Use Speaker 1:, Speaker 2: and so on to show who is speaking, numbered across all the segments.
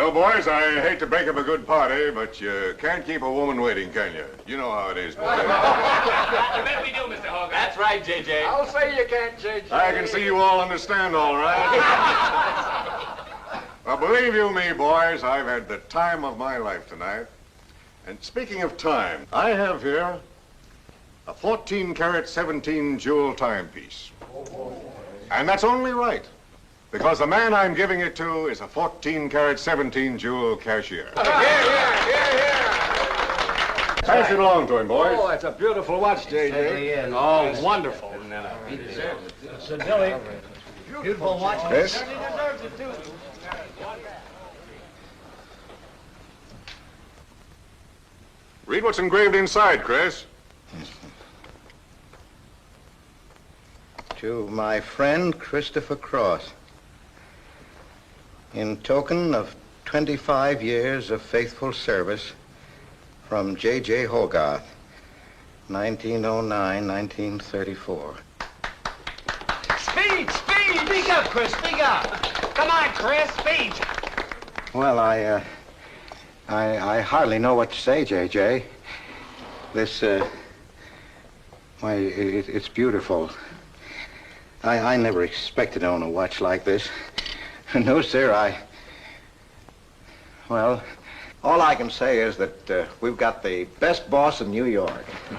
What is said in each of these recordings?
Speaker 1: Well, boys, I hate to break up a good party, but you can't keep a woman waiting, can you? You know how it is.
Speaker 2: You bet we do, Mr. Hogarth.
Speaker 3: That's right, J.J.
Speaker 4: I'll say you can't, J.J.
Speaker 1: I can see you all understand, all right. Well, believe you me, boys, I've had the time of my life tonight. And speaking of time, I have here a 14-carat, 17-jewel timepiece. And that's only right, because the man I'm giving it to is a 14-carat, 17-jewel cashier. Pass it along to him, boys.
Speaker 4: Oh, that's a beautiful watch, J.J.
Speaker 3: Oh, wonderful.
Speaker 5: So, Billy, beautiful watch.
Speaker 1: Yes? Read what's engraved inside, Chris.
Speaker 6: To my friend Christopher Cross, in token of 25 years of faithful service from J.J. Hogarth, 1909-1934.
Speaker 3: Speech! Speak up, Chris, speak up. Come on, Chris, speech.
Speaker 6: Well, I hardly know what to say, J.J. This, why, it's beautiful. I never expected to own a watch like this. No, sir, well, all I can say is that we've got the best boss in New York.
Speaker 2: He's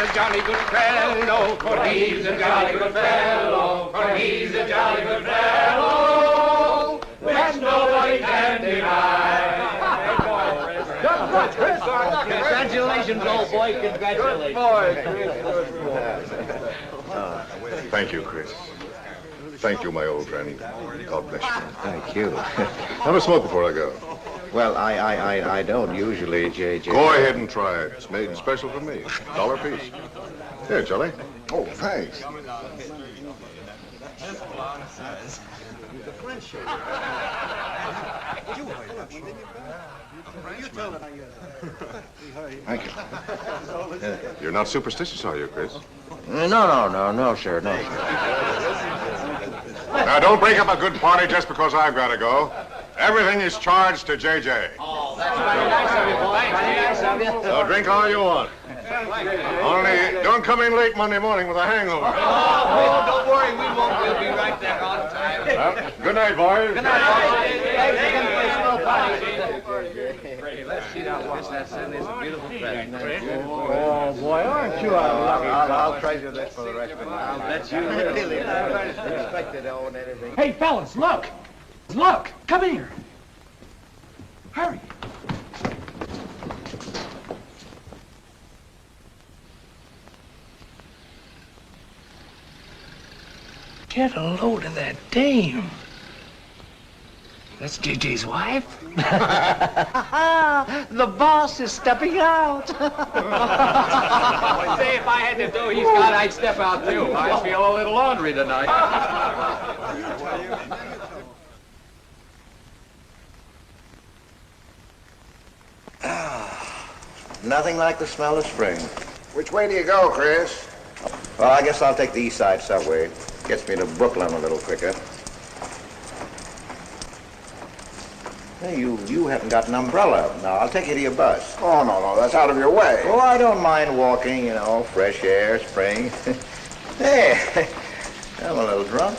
Speaker 2: a jolly good fellow, for he's a jolly good fellow, for he's a jolly good fellow, which nobody can deny.
Speaker 5: Congratulations, old boy, congratulations.
Speaker 1: Thank you, Chris. Thank you, my old friend. God bless you.
Speaker 6: Thank you.
Speaker 1: Have a smoke before I go.
Speaker 6: Well, I don't usually, J.J.
Speaker 1: Go ahead and try it. It's made special for me. $1 a piece. Here, Charlie. Oh, thanks. Thank you. You're not superstitious, are you, Chris?
Speaker 6: No, sir, no.
Speaker 1: Now, don't break up a good party just because I've got to go. Everything is charged to J.J.
Speaker 5: Oh, that's very nice of you, boy. Very nice of you.
Speaker 1: So drink all you want. Only don't come in late Monday morning with a hangover.
Speaker 3: Oh, don't worry, we won't. We'll be right there on time.
Speaker 1: Well, good night, boys.
Speaker 5: Good night, boys.
Speaker 3: Let's see now, what's that? It's a beautiful present.
Speaker 5: Oh, boy, aren't you a lucky
Speaker 6: I'll treasure this for the rest of my life.
Speaker 3: I'll bet you will.
Speaker 6: Really, I never expected to own anything.
Speaker 7: Hey, fellas, look! Look! Come here! Hurry! Get a load of that dame. That's JJ's wife? The boss is stepping out.
Speaker 3: Say, if I had to do he's got, I'd step out too. I feel a little laundry tonight.
Speaker 6: Nothing like the smell of spring.
Speaker 4: Which way do you go, Chris?
Speaker 6: Well, I guess I'll take the East Side subway. Gets me to Brooklyn a little quicker. Hey, you haven't got an umbrella. Now, I'll take you to your bus.
Speaker 4: Oh, no, that's out of your way.
Speaker 6: Oh, I don't mind walking, fresh air, spring. Hey, I'm a little drunk.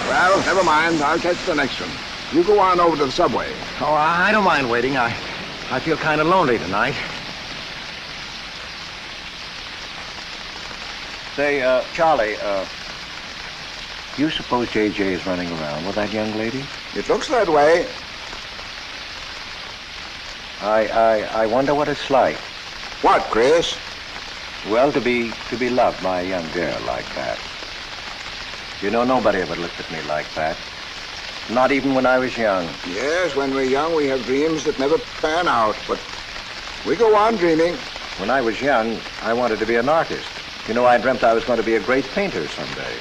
Speaker 4: Well, never mind. I'll catch the next one. You go on over to the subway.
Speaker 6: Oh, I don't mind waiting. I feel kind of lonely tonight. Say, Charlie, you suppose J.J. is running around with that young lady?
Speaker 4: It looks that way.
Speaker 6: I wonder what it's like.
Speaker 4: What, Chris?
Speaker 6: Well, to be loved by a young girl like that. You know, nobody ever looked at me like that. Not even when I was young.
Speaker 4: Yes, when we're young, we have dreams that never pan out, but we go on dreaming.
Speaker 6: When I was young, I wanted to be an artist. You know, I dreamt I was going to be a great painter someday.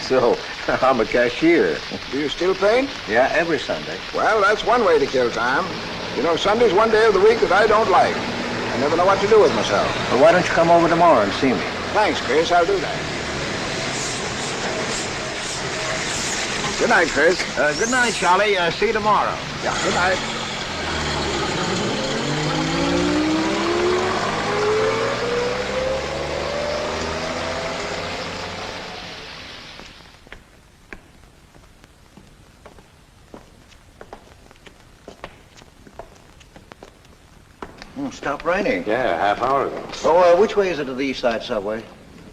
Speaker 6: So, I'm a cashier.
Speaker 4: Do you still paint?
Speaker 6: Yeah, every Sunday.
Speaker 4: Well, that's one way to kill time. You know, Sunday's one day of the week that I don't like. I never know what to do with myself.
Speaker 6: Well, why don't you come over tomorrow and see me?
Speaker 4: Thanks, Chris. I'll do that. Good night, Chris.
Speaker 6: Good night, Charlie. See you tomorrow.
Speaker 4: Yeah, good night.
Speaker 6: Stopped raining.
Speaker 1: Yeah, half hour ago.
Speaker 6: Oh, which way is it to the East Side Subway?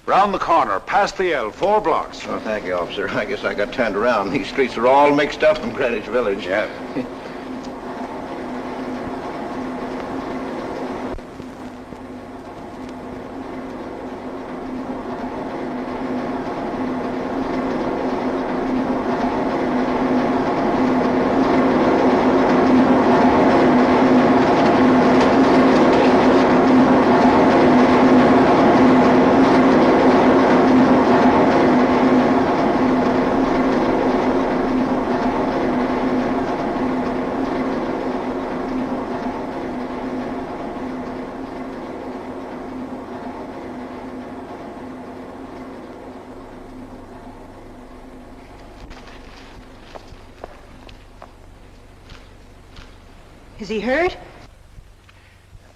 Speaker 1: Round the corner, past the L, 4 blocks.
Speaker 6: Oh, thank you, officer. I guess I got turned around. These streets are all mixed up in Greenwich Village.
Speaker 1: Yeah.
Speaker 8: Is he hurt?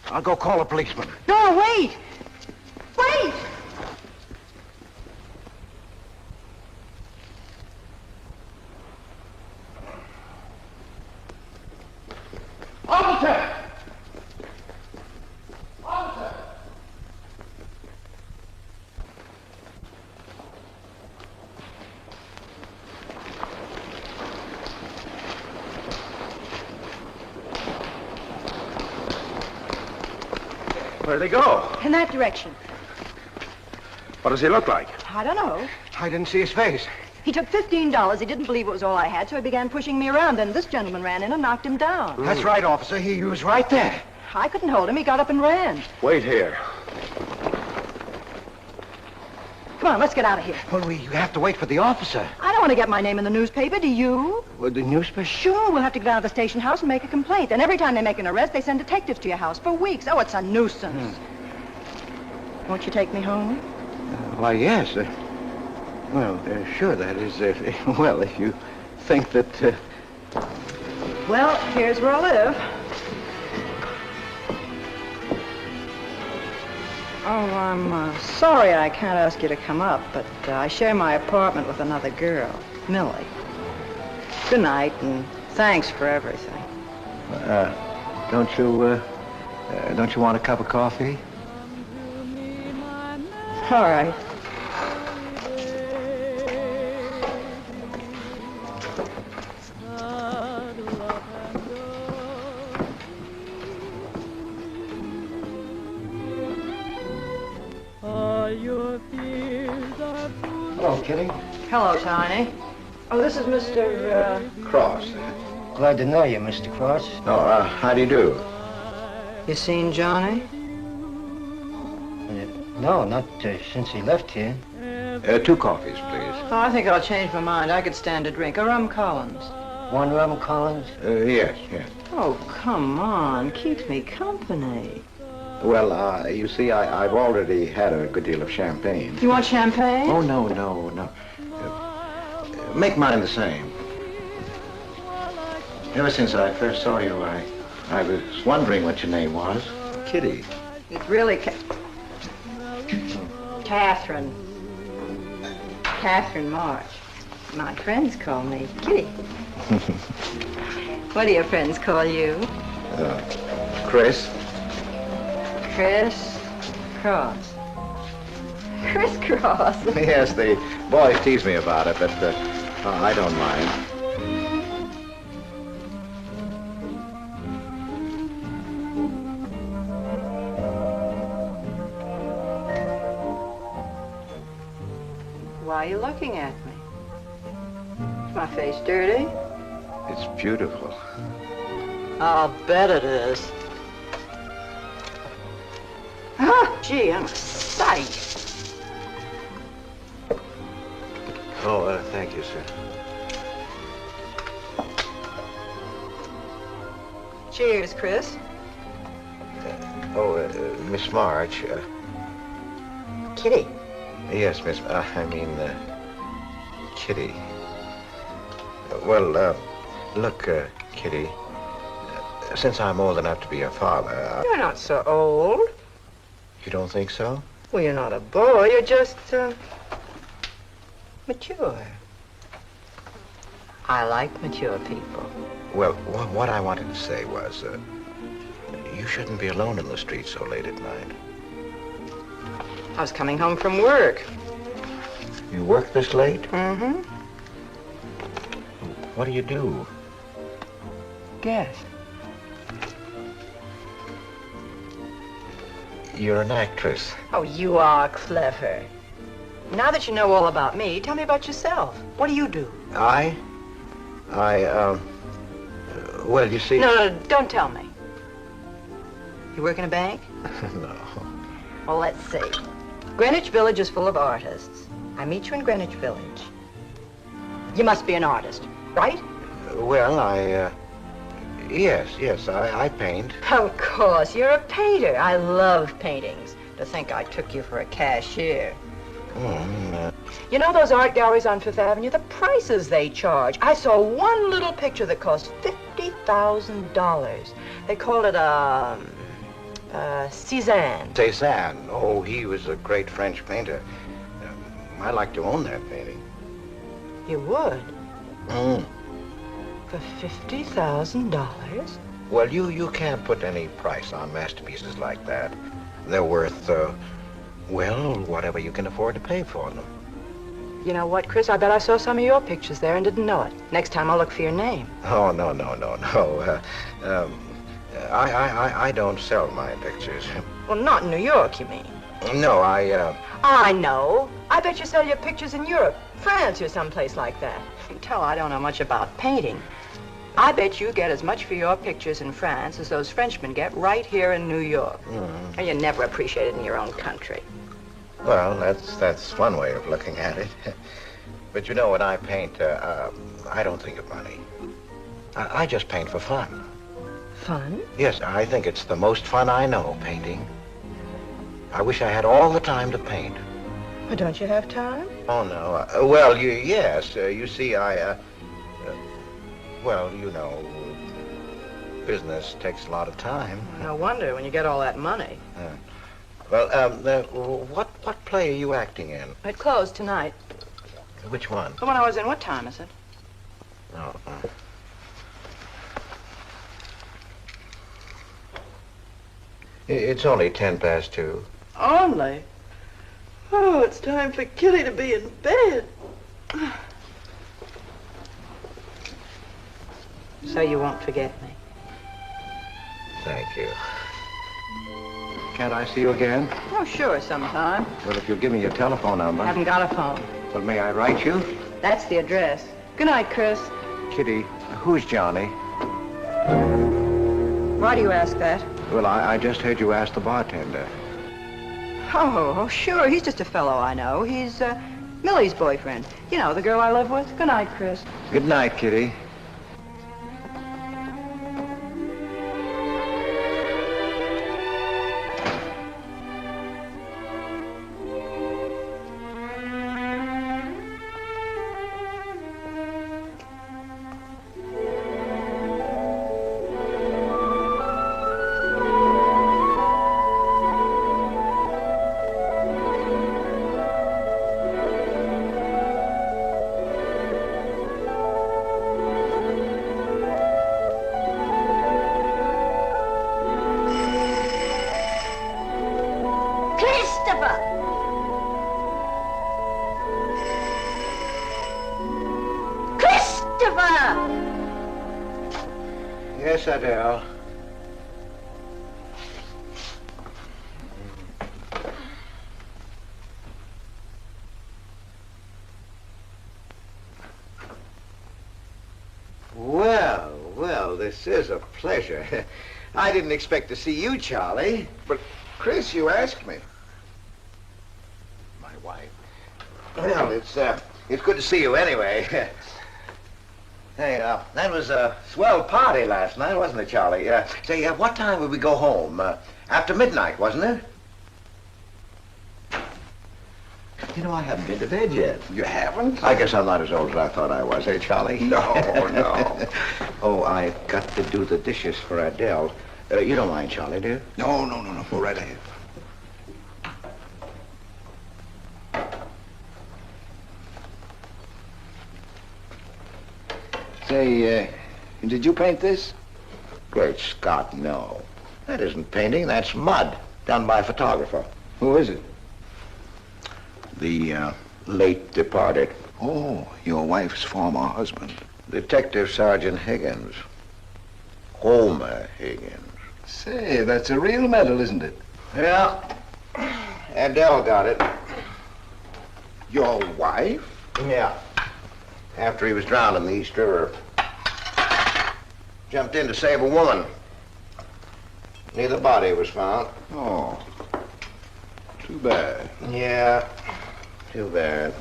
Speaker 6: I'll go call a policeman.
Speaker 8: No, wait! Wait!
Speaker 2: Officer! Officer!
Speaker 1: Where'd they go?
Speaker 8: In that direction.
Speaker 1: What does he look like?
Speaker 8: I don't know.
Speaker 6: I didn't see his face.
Speaker 8: He took $15. He didn't believe it was all I had, so he began pushing me around. Then this gentleman ran in and knocked him down.
Speaker 6: That's right, officer. He was right there.
Speaker 8: I couldn't hold him. He got up and ran.
Speaker 1: Wait here.
Speaker 8: Come on, let's get out of here.
Speaker 6: Well, you have to wait for the officer.
Speaker 8: I don't want to get my name in the newspaper, do you?
Speaker 6: Well, the newspaper?
Speaker 8: Sure, we'll have to get out of the station house and make a complaint. And every time they make an arrest, they send detectives to your house for weeks. Oh, it's a nuisance. Won't you take me home?
Speaker 6: Why, yes. Sure, that is, well, if you think that,
Speaker 8: Well, here's where I live. Oh, I'm sorry I can't ask you to come up, but I share my apartment with another girl, Millie. Good night, and thanks for everything.
Speaker 6: don't you want a cup of coffee?
Speaker 8: All right.
Speaker 6: Hello, Kitty.
Speaker 8: Hello, Tiny. Oh, this is Mr.
Speaker 6: Cross.
Speaker 5: Glad to know you, Mr. Cross.
Speaker 6: Oh, how do you do?
Speaker 8: You seen Johnny?
Speaker 5: No, not since he left here.
Speaker 6: 2 coffees, please.
Speaker 8: Oh, I think I'll change my mind. I could stand a drink. A rum Collins.
Speaker 5: One rum Collins?
Speaker 6: Yes.
Speaker 8: Oh, come on. Keeps me company.
Speaker 6: Well, you see, I've already had a good deal of champagne.
Speaker 8: You want champagne?
Speaker 6: Oh, no. Make mine the same. Ever since I first saw you, I was wondering what your name was. Kitty.
Speaker 8: It's really Catherine. Catherine March. My friends call me Kitty. What do your friends call you?
Speaker 6: Chris.
Speaker 8: Chris Cross. Chris Cross.
Speaker 6: Yes, the boys tease me about it, but I don't mind.
Speaker 8: Why are you looking at me? Is my face dirty?
Speaker 6: It's beautiful.
Speaker 8: I'll bet it is. Ah, gee, I'm a sight.
Speaker 6: Oh, thank you, sir.
Speaker 8: Cheers, Chris.
Speaker 6: Miss March.
Speaker 8: Kitty.
Speaker 6: Yes, Miss. Kitty. Look, Kitty. Since I'm old enough to be a father,
Speaker 8: You're not so old.
Speaker 6: You don't think so?
Speaker 8: Well, you're not a boy. You're just, mature. I like mature people.
Speaker 6: Well, what I wanted to say was, you shouldn't be alone in the street so late at night.
Speaker 8: I was coming home from work.
Speaker 6: You work this late?
Speaker 8: Mm-hmm.
Speaker 6: What do you do?
Speaker 8: Guess.
Speaker 6: You're an actress.
Speaker 8: Oh, you are clever. Now that you know all about me, tell me about yourself. What do you do?
Speaker 6: Well, you see...
Speaker 8: No, don't tell me. You work in a bank?
Speaker 6: No.
Speaker 8: Well, let's see. Greenwich Village is full of artists. I meet you in Greenwich Village. You must be an artist, right?
Speaker 6: Well, yes, I paint.
Speaker 8: Of course, you're a painter. I love paintings. To think I took you for a cashier. You know those art galleries on Fifth Avenue? The prices they charge. I saw one little picture that cost $50,000. They called it Cézanne.
Speaker 6: Cézanne. Oh, he was a great French painter. I'd like to own that painting.
Speaker 8: You would? For $50,000?
Speaker 6: Well, you can't put any price on masterpieces like that. They're worth, whatever you can afford to pay for them.
Speaker 8: You know what, Chris? I bet I saw some of your pictures there and didn't know it. Next time I'll look for your name.
Speaker 6: Oh, no. I don't sell my pictures.
Speaker 8: Well, not in New York, you mean?
Speaker 6: No,
Speaker 8: I know. I bet you sell your pictures in Europe, France, or someplace like that. You can tell I don't know much about painting. I bet you get as much for your pictures in France as those Frenchmen get right here in New York. And you never appreciate it in your own country.
Speaker 6: Well, that's one way of looking at it. But you know, when I paint, I don't think of money. I just paint for fun.
Speaker 8: Fun?
Speaker 6: Yes, I think it's the most fun I know, painting. I wish I had all the time to paint.
Speaker 8: Well, don't you have time?
Speaker 6: Oh, no. Yes. You see, business takes a lot of time.
Speaker 8: No wonder when you get all that money.
Speaker 6: What play are you acting in?
Speaker 8: It closed tonight.
Speaker 6: Which one?
Speaker 8: The one I was in. What time is it?
Speaker 6: Oh. It's only 2:10.
Speaker 8: Only? Oh, it's time for Kitty to be in bed. So you won't forget me.
Speaker 6: Thank you. Can't I see you again?
Speaker 8: Oh, sure, sometime.
Speaker 6: Well, if you'll give me your telephone number.
Speaker 8: Haven't got a phone.
Speaker 6: Well, may I write you?
Speaker 8: That's the address. Good night, Chris.
Speaker 6: Kitty, who's Johnny?
Speaker 8: Why do you ask that?
Speaker 6: Well, I just heard you ask the bartender.
Speaker 8: Oh, sure. He's just a fellow I know. He's Millie's boyfriend. You know, the girl I live with. Good night, Chris.
Speaker 6: Good night, Kitty. Yes, Adele. Well, this is a pleasure. I didn't expect to see you, Charlie.
Speaker 4: But, Chris, you asked me.
Speaker 6: My wife.
Speaker 4: Well,
Speaker 6: It's good to see you anyway. Hey, that was a swell party last night, wasn't it, Charlie? Say, what time would we go home? After midnight, wasn't it? You know, I haven't been to bed yet.
Speaker 4: You haven't?
Speaker 6: I guess I'm not as old as I thought I was, eh, Charlie?
Speaker 4: No, no.
Speaker 6: Oh, I've got to do the dishes for Adele. You don't mind, Charlie, do you?
Speaker 4: No. Go right ahead. Say, did you paint this?
Speaker 6: Great Scott, no. That isn't painting, that's mud, done by a photographer.
Speaker 4: Who is it?
Speaker 6: The late departed
Speaker 4: Oh, your wife's former husband.
Speaker 6: Detective Sergeant Higgins. Homer Higgins.
Speaker 4: Say, that's a real medal, isn't it?
Speaker 6: Yeah. Adele got it.
Speaker 4: Your wife?
Speaker 6: Yeah. After he was drowned in the East River. Jumped in to save a woman. Neither body was found.
Speaker 4: Oh, too bad.
Speaker 6: Yeah, too bad.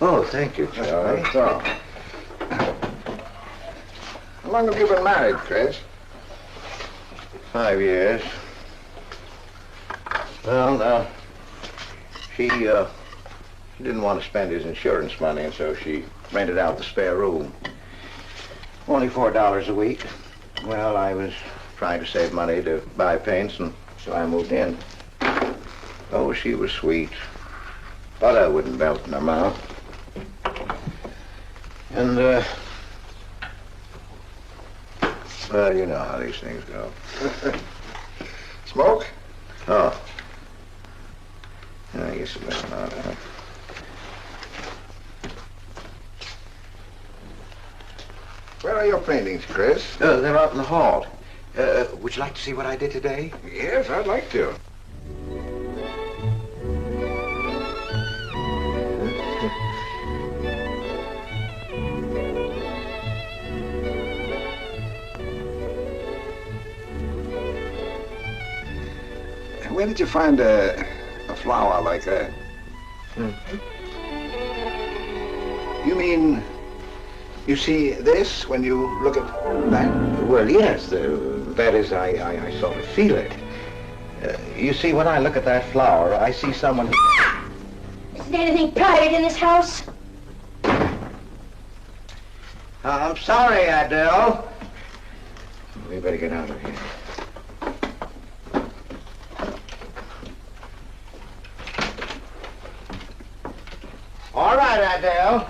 Speaker 6: Oh, thank you, Charlie.
Speaker 4: That's all. How long have you been married, Chris?
Speaker 6: 5 years. Well, she didn't want to spend his insurance money, and so she rented out the spare room. Only $4 a week. Well, I was trying to save money to buy paints, and so I moved in. Oh, she was sweet. Butter wouldn't melt in her mouth. And, well, you know how these things go.
Speaker 4: Smoke?
Speaker 6: Oh. I guess it better not, huh?
Speaker 4: Where are your paintings, Chris?
Speaker 6: They're out in the hall. Would you like to see what I did today?
Speaker 4: Yes, I'd like to. Where did you find a flower like that? You mean, you see this when you look at that?
Speaker 6: Well, yes. That is, I sort of feel it. You see, when I look at that flower, I see someone...
Speaker 9: Isn't anything private in this house?
Speaker 6: I'm sorry, Adele. We better get out of here. All right, Adele.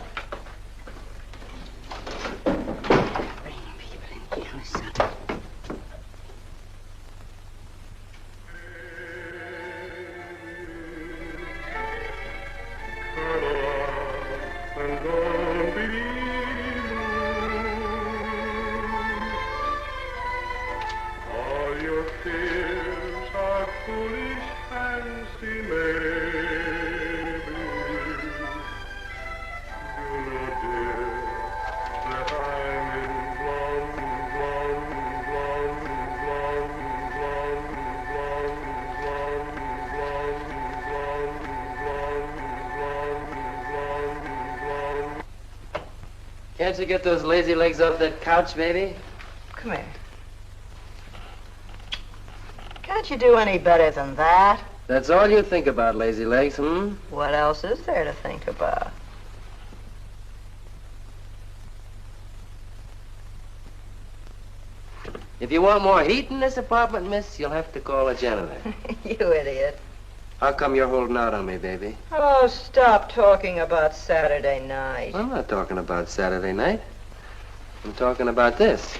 Speaker 3: Can't you get those lazy legs off that couch, baby?
Speaker 8: Come here. Can't you do any better than that?
Speaker 3: That's all you think about, lazy legs, hmm?
Speaker 8: What else is there to think about?
Speaker 3: If you want more heat in this apartment, miss, you'll have to call a janitor.
Speaker 8: You idiot.
Speaker 3: How come you're holding out on me, baby?
Speaker 8: Oh, stop talking about Saturday night.
Speaker 3: I'm not talking about Saturday night. I'm talking about this.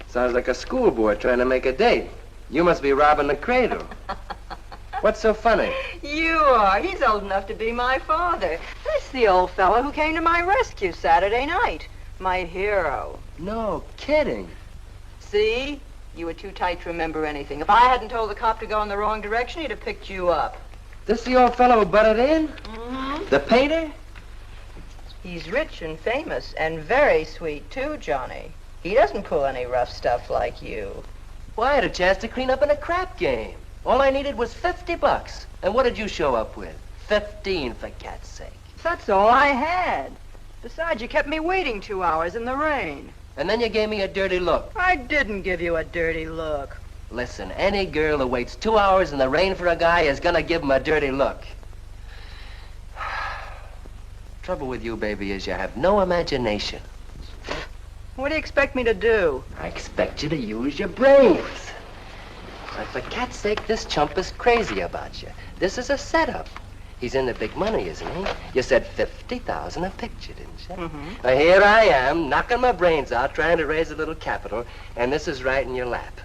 Speaker 3: Sounds like a schoolboy trying to make a date. You must be robbing the cradle. What's so funny?
Speaker 8: You are. He's old enough to be my father. That's the old fellow who came to my rescue Saturday night. My hero.
Speaker 3: No kidding.
Speaker 8: See? You were too tight to remember anything. If I hadn't told the cop to go in the wrong direction, he'd have picked you up.
Speaker 3: This the old fellow who butted in?
Speaker 8: Mm-hmm.
Speaker 3: The painter?
Speaker 8: He's rich and famous and very sweet, too, Johnny. He doesn't pull any rough stuff like you.
Speaker 3: Well, I had a chance to clean up in a crap game. All I needed was $50. And what did you show up with? 15, for cat's sake.
Speaker 8: That's all I had. Besides, you kept me waiting 2 hours in the rain.
Speaker 3: And then you gave me a dirty look.
Speaker 8: I didn't give you a dirty look.
Speaker 3: Listen, any girl who waits 2 hours in the rain for a guy is gonna give him a dirty look. Trouble with you, baby, is you have no imagination.
Speaker 8: What do you expect me to do?
Speaker 3: I expect you to use your brains. But for cat's sake, this chump is crazy about you. This is a setup. He's in the big money, isn't he? You said 50,000 a picture, didn't you?
Speaker 8: Mm-hmm.
Speaker 3: Now, here I am, knocking my brains out, trying to raise a little capital, and this is right in your lap.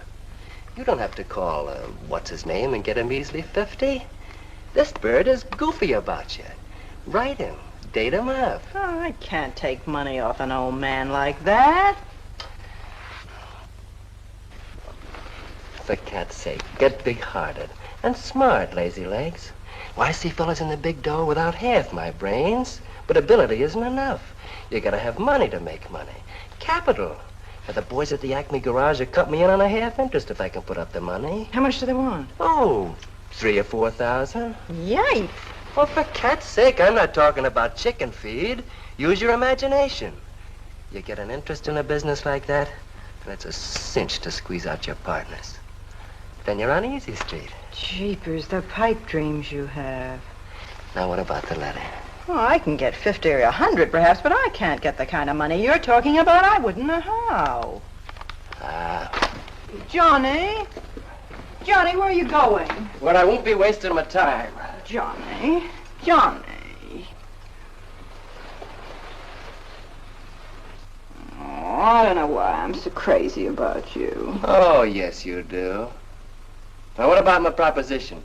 Speaker 3: You don't have to call, what's his name, and get a measly 50. This bird is goofy about you. Write him. Date him up.
Speaker 8: Oh, I can't take money off an old man like that.
Speaker 3: For cat's sake, get big-hearted and smart, lazy legs. Why, I see fellas in the big door without half my brains, but ability isn't enough. You gotta have money to make money. Capital. Now, the boys at the Acme garage will cut me in on a half interest if I can put up the money.
Speaker 8: How much do they want?
Speaker 3: Oh, 3,000 or 4,000.
Speaker 8: Yikes.
Speaker 3: Well, for cat's sake, I'm not talking about chicken feed. Use your imagination. You get an interest in a business like that, and it's a cinch to squeeze out your partners. Then you're on easy street.
Speaker 8: Jeepers, the pipe dreams you have.
Speaker 3: Now, what about the letter?
Speaker 8: Oh, I can get 50 or 100 perhaps, but I can't get the kind of money you're talking about. I wouldn't know how. Johnny? Johnny, where are you going?
Speaker 3: Well, I won't be wasting my time.
Speaker 8: Johnny? Johnny? Oh, I don't know why I'm so crazy about you.
Speaker 3: Oh, yes, you do. Now, what about my proposition?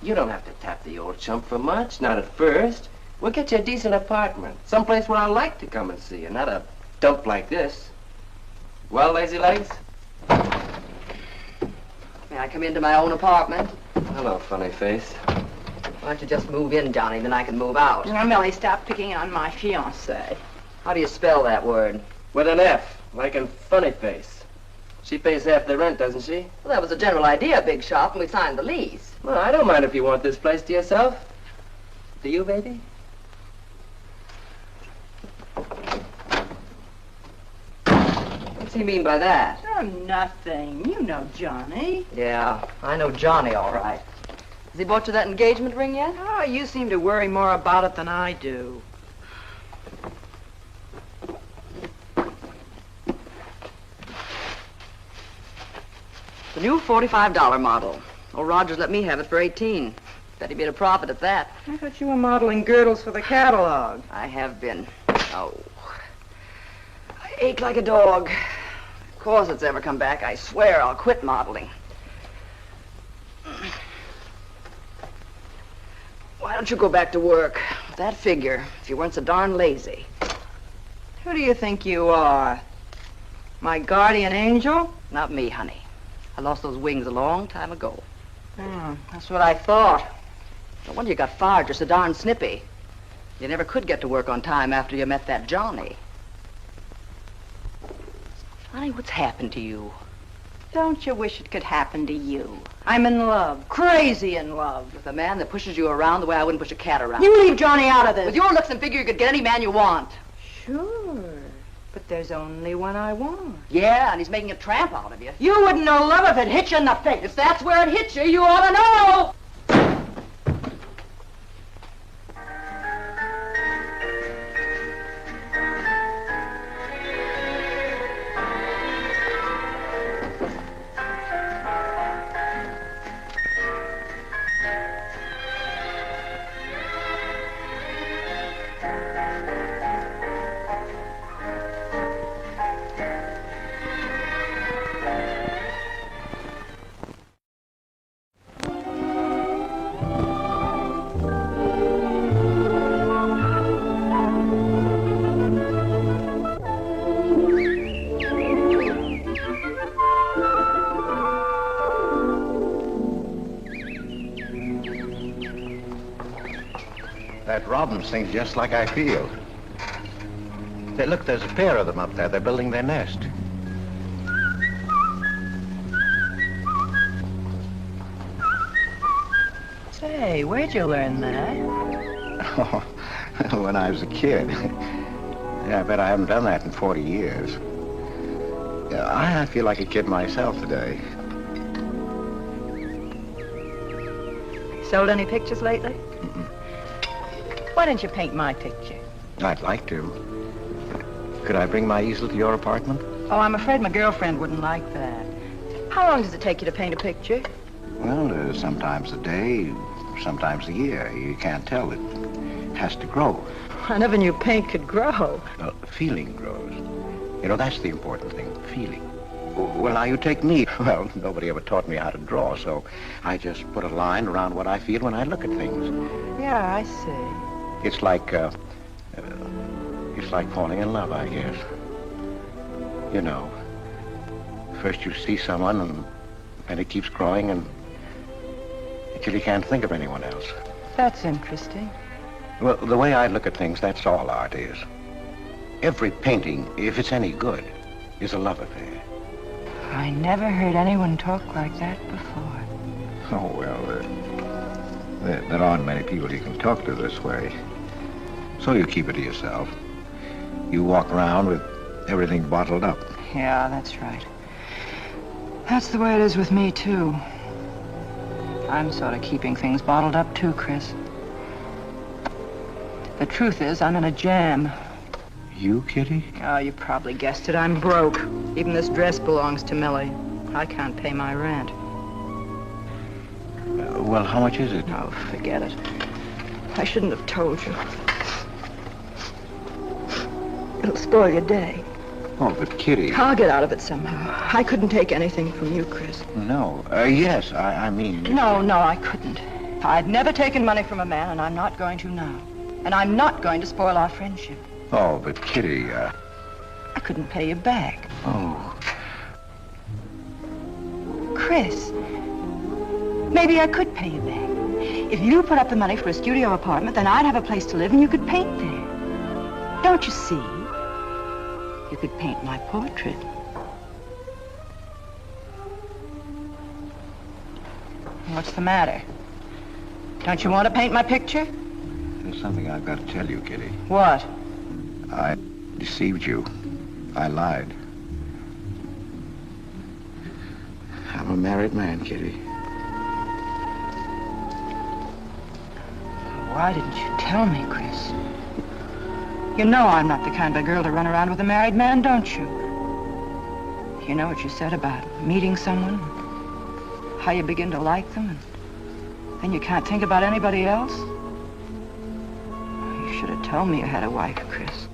Speaker 3: You don't have to tap the old chump for much, not at first. We'll get you a decent apartment, someplace where I like to come and see you, not a dump like this. Well, lazy legs?
Speaker 8: May I come into my own apartment?
Speaker 3: Hello, funny face.
Speaker 8: Why don't you just move in, Johnny, then I can move out. Now, Millie, stop picking on my fiancée. How do you spell that word?
Speaker 3: With an F, like in funny face. She pays half the rent, doesn't she?
Speaker 8: Well, that was the general idea, Big Shop, and we signed the lease.
Speaker 3: Well, I don't mind if you want this place to yourself. Do you, baby?
Speaker 8: What's he mean by that? Oh, nothing. You know Johnny. Yeah, I know Johnny all right. Has he bought you that engagement ring yet? Oh, you seem to worry more about it than I do. The new $45 model. Old Rogers let me have it for 18. Bet he made a profit at that. I thought you were modeling girdles for the catalog. I have been. Oh. I ache like a dog. If corsets ever come back, I swear I'll quit modeling. Why don't you go back to work? With that figure, if you weren't so darn lazy. Who do you think you are? My guardian angel? Not me, honey. I lost those wings a long time ago. That's what I thought. No wonder you got fired. You're so darn snippy. You never could get to work on time after you met that Johnny. Honey, what's happened to you? Don't you wish it could happen to you? I'm in love, crazy in love. With a man that pushes you around the way I wouldn't push a cat around. You leave Johnny out of this. With your looks and figure, you could get any man you want. Sure. But there's only one I want. Yeah, and he's making a tramp out of you. You wouldn't know love if it hit you in the face. If that's where it hit you, you ought to know.
Speaker 6: That Robin sings just like I feel. Look, there's a pair of them up there. They're building their nest.
Speaker 8: Say, where'd you learn that?
Speaker 6: Oh, when I was a kid. Yeah, I bet I haven't done that in 40 years. Yeah, I feel like a kid myself today.
Speaker 8: Sold any pictures lately?
Speaker 6: Mm-mm.
Speaker 8: Why don't you paint my picture?
Speaker 6: I'd like to. Could I bring my easel to your apartment?
Speaker 8: Oh, I'm afraid my girlfriend wouldn't like that. How long does it take you to paint a picture?
Speaker 6: Well, sometimes a day, sometimes a year. You can't tell. It has to grow.
Speaker 8: I never knew paint could grow.
Speaker 6: Feeling grows. You know, that's the important thing, feeling. Well, now you take me. Well, nobody ever taught me how to draw, so I just put a line around what I feel when I look at things.
Speaker 8: Yeah, I see.
Speaker 6: It's like falling in love, I guess. You know, first you see someone and it keeps growing until you can't think of anyone else.
Speaker 8: That's interesting.
Speaker 6: Well, the way I look at things, that's all art is. Every painting, if it's any good, is a love affair.
Speaker 8: I never heard anyone talk like that before.
Speaker 6: Oh, well, there aren't many people you can talk to this way. So you keep it to yourself. You walk around with everything bottled up.
Speaker 8: Yeah, that's right. That's the way it is with me, too. I'm sort of keeping things bottled up, too, Chris. The truth is, I'm in a jam.
Speaker 6: You, Kitty?
Speaker 8: Oh, you probably guessed it. I'm broke. Even this dress belongs to Millie. I can't pay my rent.
Speaker 6: Well, how much is it?
Speaker 8: Oh, forget it. I shouldn't have told you. It'll spoil your day.
Speaker 6: Oh, but Kitty...
Speaker 8: I'll get out of it somehow. I couldn't take anything from you, Chris.
Speaker 6: No. Yes, I mean...
Speaker 8: No, I couldn't. I've never taken money from a man, and I'm not going to now. And I'm not going to spoil our friendship.
Speaker 6: Oh, but Kitty,
Speaker 8: I couldn't pay you back.
Speaker 6: Oh.
Speaker 8: Chris, maybe I could pay you back. If you put up the money for a studio apartment, then I'd have a place to live and you could paint there. Don't you see? You could paint my portrait. What's the matter? Don't you want to paint my picture?
Speaker 6: There's something I've got to tell you, Kitty.
Speaker 8: What?
Speaker 6: I deceived you. I lied. I'm a married man, Kitty.
Speaker 8: Why didn't you tell me, Chris? You know I'm not the kind of girl to run around with a married man, don't you? You know what you said about meeting someone, how you begin to like them, and then you can't think about anybody else? You should have told me you had a wife, Chris.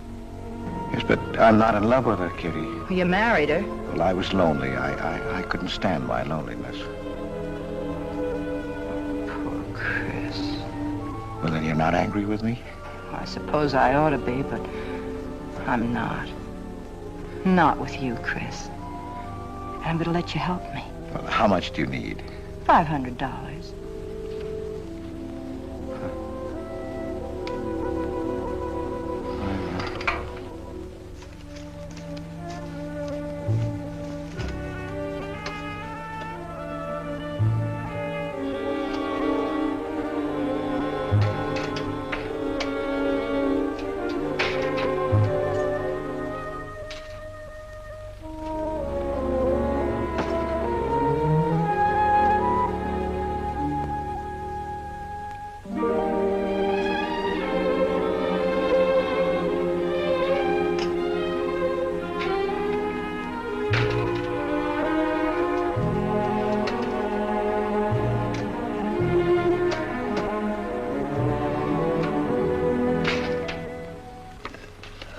Speaker 6: Yes, but I'm not in love with her, Kitty.
Speaker 8: You married her.
Speaker 6: Well, I was lonely. I couldn't stand my loneliness.
Speaker 8: Poor Chris.
Speaker 6: Well, then you're not angry with me?
Speaker 8: I suppose I ought to be, but I'm not. Not with you, Chris. And I'm going to let you help me.
Speaker 6: Well, how much do you need?
Speaker 8: $500.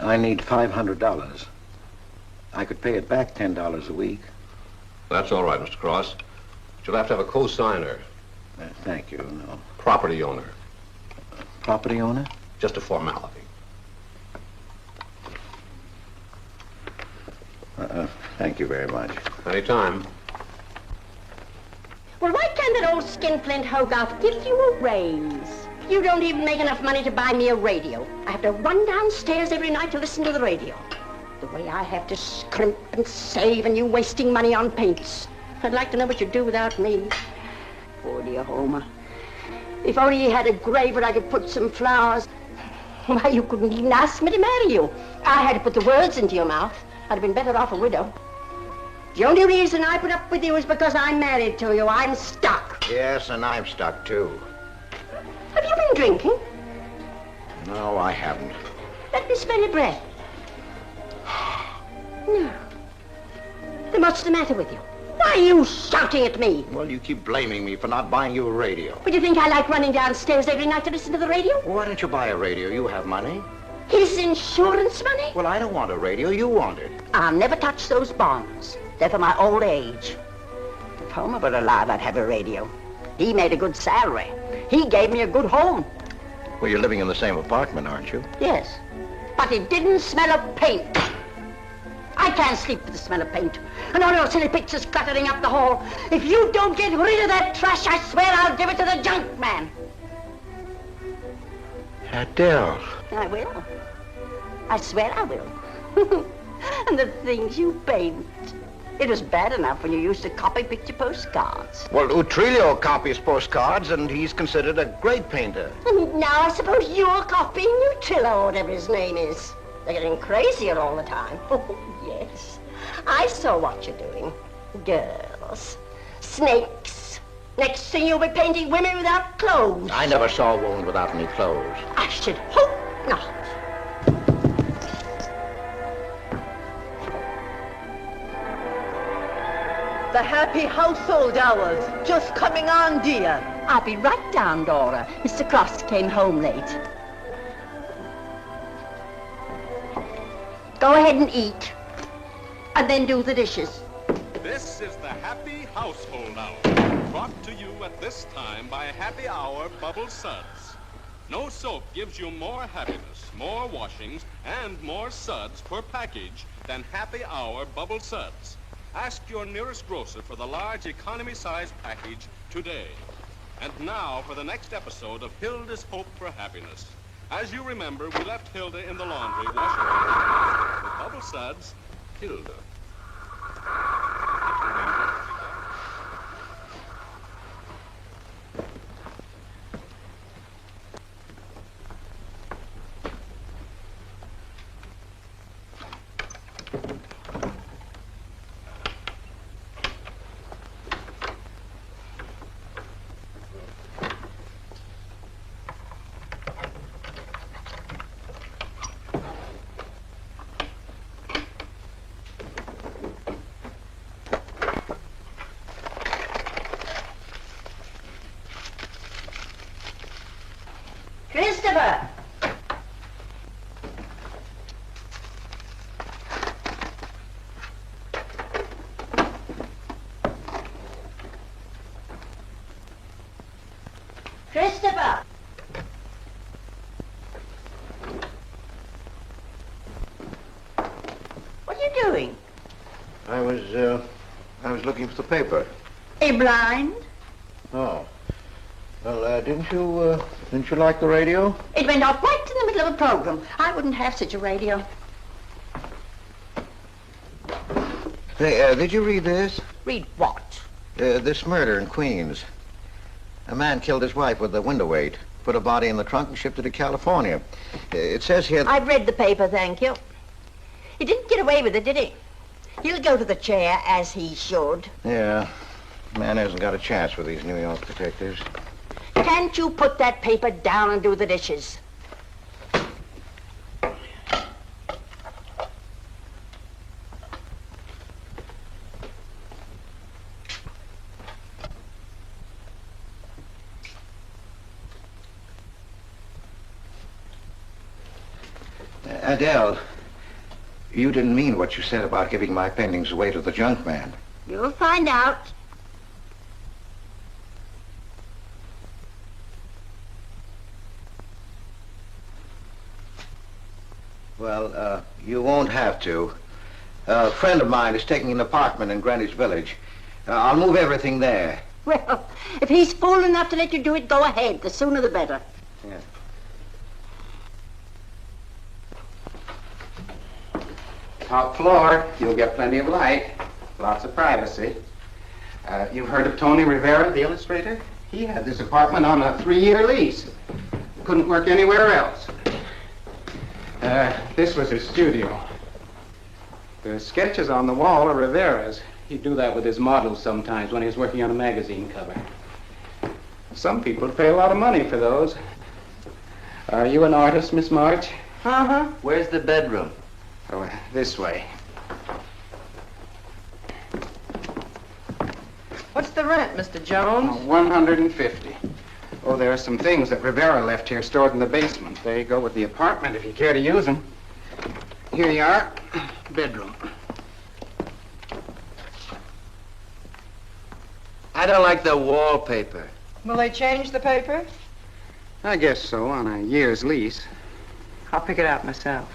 Speaker 6: I need $500. I could pay it back $10 a week.
Speaker 10: That's all right, Mr. Cross. But you'll have to have a co-signer.
Speaker 6: Thank you, no.
Speaker 10: Property owner.
Speaker 6: Property owner?
Speaker 10: Just a formality.
Speaker 6: Thank you very much.
Speaker 10: Anytime.
Speaker 9: Well, why can't that old skinflint Hogarth give you a raise? You don't even make enough money to buy me a radio. I have to run downstairs every night to listen to the radio. The way I have to scrimp and save and you wasting money on paints. I'd like to know what you'd do without me. Poor dear Homer. If only he had a grave where I could put some flowers. Why, you couldn't even ask me to marry you. I had to put the words into your mouth. I'd have been better off a widow. The only reason I put up with you is because I'm married to you. I'm stuck.
Speaker 6: Yes, and I'm stuck, too.
Speaker 9: Have you been drinking?
Speaker 6: No, I haven't.
Speaker 9: Let me smell your breath. No. Then what's the matter with you? Why are you shouting at me?
Speaker 6: Well, you keep blaming me for not buying you a radio.
Speaker 9: But you think I like running downstairs every night to listen to the radio?
Speaker 6: Well, why don't you buy a radio? You have money.
Speaker 9: His insurance money?
Speaker 6: Well, I don't want a radio. You want it.
Speaker 9: I'll never touch those bonds. They're for my old age. If Homer were alive, I'd have a radio. He made a good salary. He gave me a good home.
Speaker 6: Well, you're living in the same apartment, aren't you?
Speaker 9: Yes. But it didn't smell of paint. I can't sleep with the smell of paint. And all your silly pictures cluttering up the hall. If you don't get rid of that trash, I swear I'll give it to the junk man.
Speaker 6: Adele.
Speaker 9: I will. I swear I will. And the things you paint. It was bad enough when you used to copy picture postcards.
Speaker 6: Well, Utrillo copies postcards, and he's considered a great painter.
Speaker 9: Now I suppose you're copying Utrillo, or whatever his name is. They're getting crazier all the time. Oh, yes. I saw what you're doing. Girls. Snakes. Next thing you'll be painting women without clothes.
Speaker 6: I never saw a woman without any clothes.
Speaker 9: I should hope not.
Speaker 8: The happy household hours. Just coming on, dear.
Speaker 9: I'll be right down, Dora. Mr. Cross came home late. Go ahead and eat. And then do the dishes.
Speaker 11: This is the Happy Household Hour, brought to you at this time by Happy Hour Bubble Suds. No soap gives you more happiness, more washings, and more suds per package than Happy Hour Bubble Suds. Ask your nearest grocer for the large economy-size package today. And now for the next episode of Hilda's Hope for Happiness. As you remember, we left Hilda in the laundry washing her. With Bubble Suds, Hilda.
Speaker 9: Christopher! Christopher! What are you doing?
Speaker 6: I was looking for the paper.
Speaker 9: Are you blind?
Speaker 6: Oh. Well, didn't you like the radio?
Speaker 9: It went off right in the middle of a program. I wouldn't have such a radio.
Speaker 6: Hey, did you read this?
Speaker 9: Read what?
Speaker 6: This murder in Queens. A man killed his wife with a window weight, put a body in the trunk and shipped it to California. It says here...
Speaker 9: I've read the paper, thank you. He didn't get away with it, did he? He'll go to the chair, as he should.
Speaker 6: Yeah. Man hasn't got a chance with these New York detectives.
Speaker 9: Can't you put that paper down and do the dishes?
Speaker 6: Adele, you didn't mean what you said about giving my paintings away to the junk man.
Speaker 9: You'll find out.
Speaker 6: Well, you won't have to. A friend of mine is taking an apartment in Greenwich Village. I'll move everything there.
Speaker 9: Well, if he's fool enough to let you do it, go ahead. The sooner the better.
Speaker 6: Yeah. Top floor, you'll get plenty of light, lots of privacy. You've heard of Tony Rivera, the illustrator? He had this apartment on a 3-year lease. Couldn't work anywhere else. This was his studio. The sketches on the wall are Rivera's. He'd do that with his models sometimes when he was working on a magazine cover. Some people pay a lot of money for those. Are you an artist, Miss March?
Speaker 8: Uh-huh.
Speaker 3: Where's the bedroom?
Speaker 6: Oh, this way.
Speaker 8: What's the rent, Mr. Jones?
Speaker 6: $150. Oh, there are some things that Rivera left here stored in the basement. They go with the apartment if you care to use them. Here you are. Bedroom.
Speaker 3: I don't like the wallpaper.
Speaker 8: Will they change the paper?
Speaker 6: I guess so, on a year's lease.
Speaker 8: I'll pick it out myself.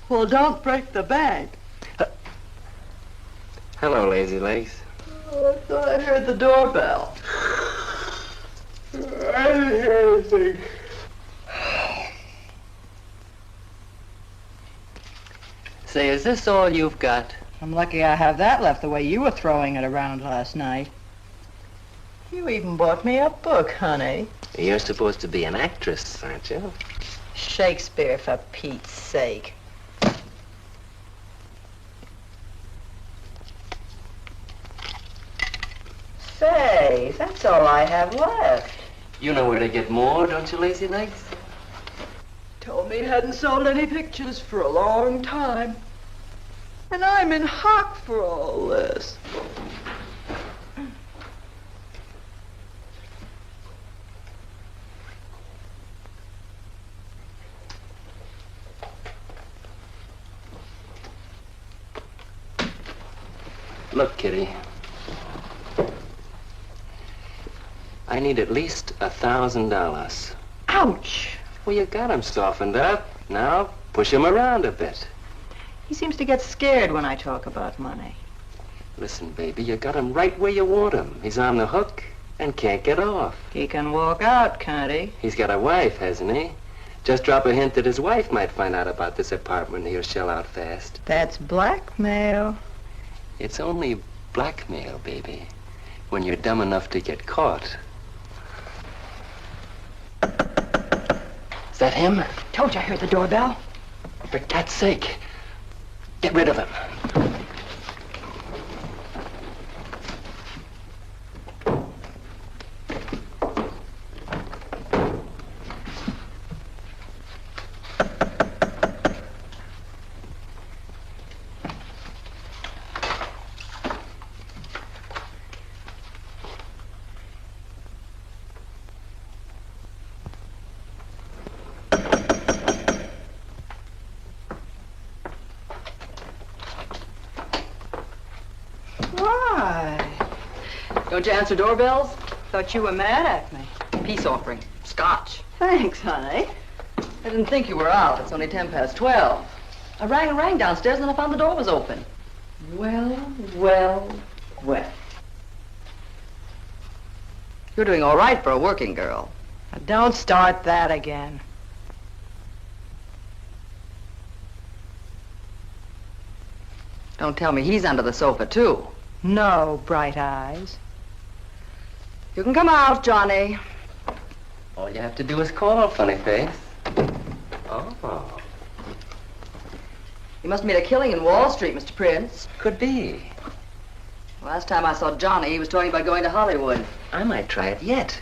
Speaker 12: Well, don't break the bank.
Speaker 3: Hello, Lazy Legs.
Speaker 12: I thought I heard the doorbell. I didn't hear anything.
Speaker 3: Say, is this all you've got?
Speaker 8: I'm lucky I have that left the way you were throwing it around last night. You even bought me a book, honey.
Speaker 3: You're supposed to be an actress, aren't you?
Speaker 8: Shakespeare, for Pete's sake. Say, that's all I have left.
Speaker 3: You know where to get more, don't you, Lazy Legs?
Speaker 12: Told me he hadn't sold any pictures for a long time. And I'm in hock for all this.
Speaker 3: Look, Kitty. I need at least $1,000.
Speaker 8: Ouch!
Speaker 3: Well, you got him softened up. Now, push him around a bit.
Speaker 8: He seems to get scared when I talk about money.
Speaker 3: Listen, baby, you got him right where you want him. He's on the hook and can't get off.
Speaker 8: He can walk out, can't he?
Speaker 3: He's got a wife, hasn't he? Just drop a hint that his wife might find out about this apartment and he'll shell out fast.
Speaker 8: That's blackmail.
Speaker 3: It's only blackmail, baby, when you're dumb enough to get caught. Is that him?
Speaker 8: Told you I heard the doorbell.
Speaker 3: For cat's sake, get rid of him.
Speaker 8: Don't you answer doorbells? Thought you were mad at me. Peace offering. Scotch.
Speaker 12: Thanks, honey.
Speaker 8: I didn't think you were out. It's only 12:10. I rang downstairs and then I found the door was open. Well. You're doing all right for a working girl. Now don't start that again. Don't tell me he's under the sofa, too. No, bright eyes. You can come out, Johnny.
Speaker 3: All you have to do is call, funny face. Oh.
Speaker 8: You must have made a killing in Wall Street, Mr. Prince.
Speaker 3: Could be.
Speaker 13: Last time I saw Johnny, he was talking about going to Hollywood.
Speaker 3: I might try it yet.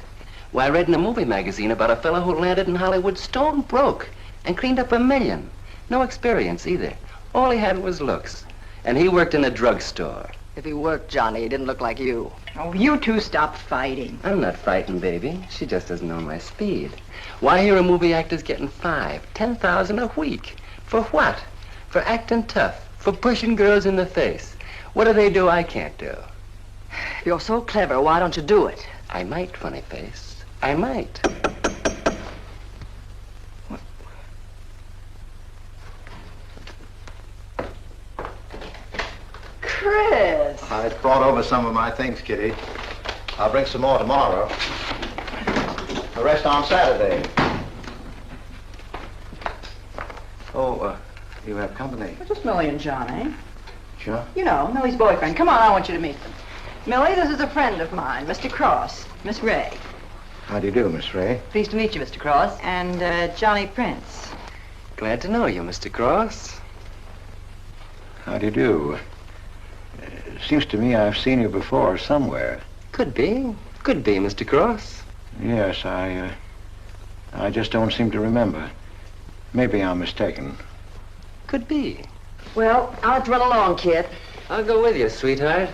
Speaker 3: Why, I read in a movie magazine about a fellow who landed in Hollywood stone broke and cleaned up $1 million. No experience either. All he had was looks. And he worked in a drugstore.
Speaker 13: If he worked, Johnny, he didn't look like you.
Speaker 8: Oh, you two stop fighting.
Speaker 3: I'm not frightened, baby. She just doesn't know my speed. Why, here are movie actors getting $5,000, $10,000 a week. For what? For acting tough. For pushing girls in the face. What do they do I can't do?
Speaker 13: If you're so clever, why don't you do it?
Speaker 3: I might, funny face. I might.
Speaker 8: Chris!
Speaker 6: I brought over some of my things, Kitty. I'll bring some more tomorrow. The rest on Saturday. Oh, you have company.
Speaker 8: Just Millie and Johnny.
Speaker 6: Sure.
Speaker 8: You know, Millie's boyfriend. Come on, I want you to meet them. Millie, this is a friend of mine, Mr. Cross, Miss Ray.
Speaker 6: How do you do, Miss Ray?
Speaker 13: Pleased to meet you, Mr. Cross.
Speaker 8: And Johnny Prince.
Speaker 3: Glad to know you, Mr. Cross.
Speaker 6: How do you do? Seems to me I've seen you before somewhere.
Speaker 3: Could be. Could be, Mr. Cross.
Speaker 6: Yes, I just don't seem to remember. Maybe I'm mistaken.
Speaker 3: Could be.
Speaker 13: Well, I'll have to run along, kid.
Speaker 3: I'll go with you, sweetheart.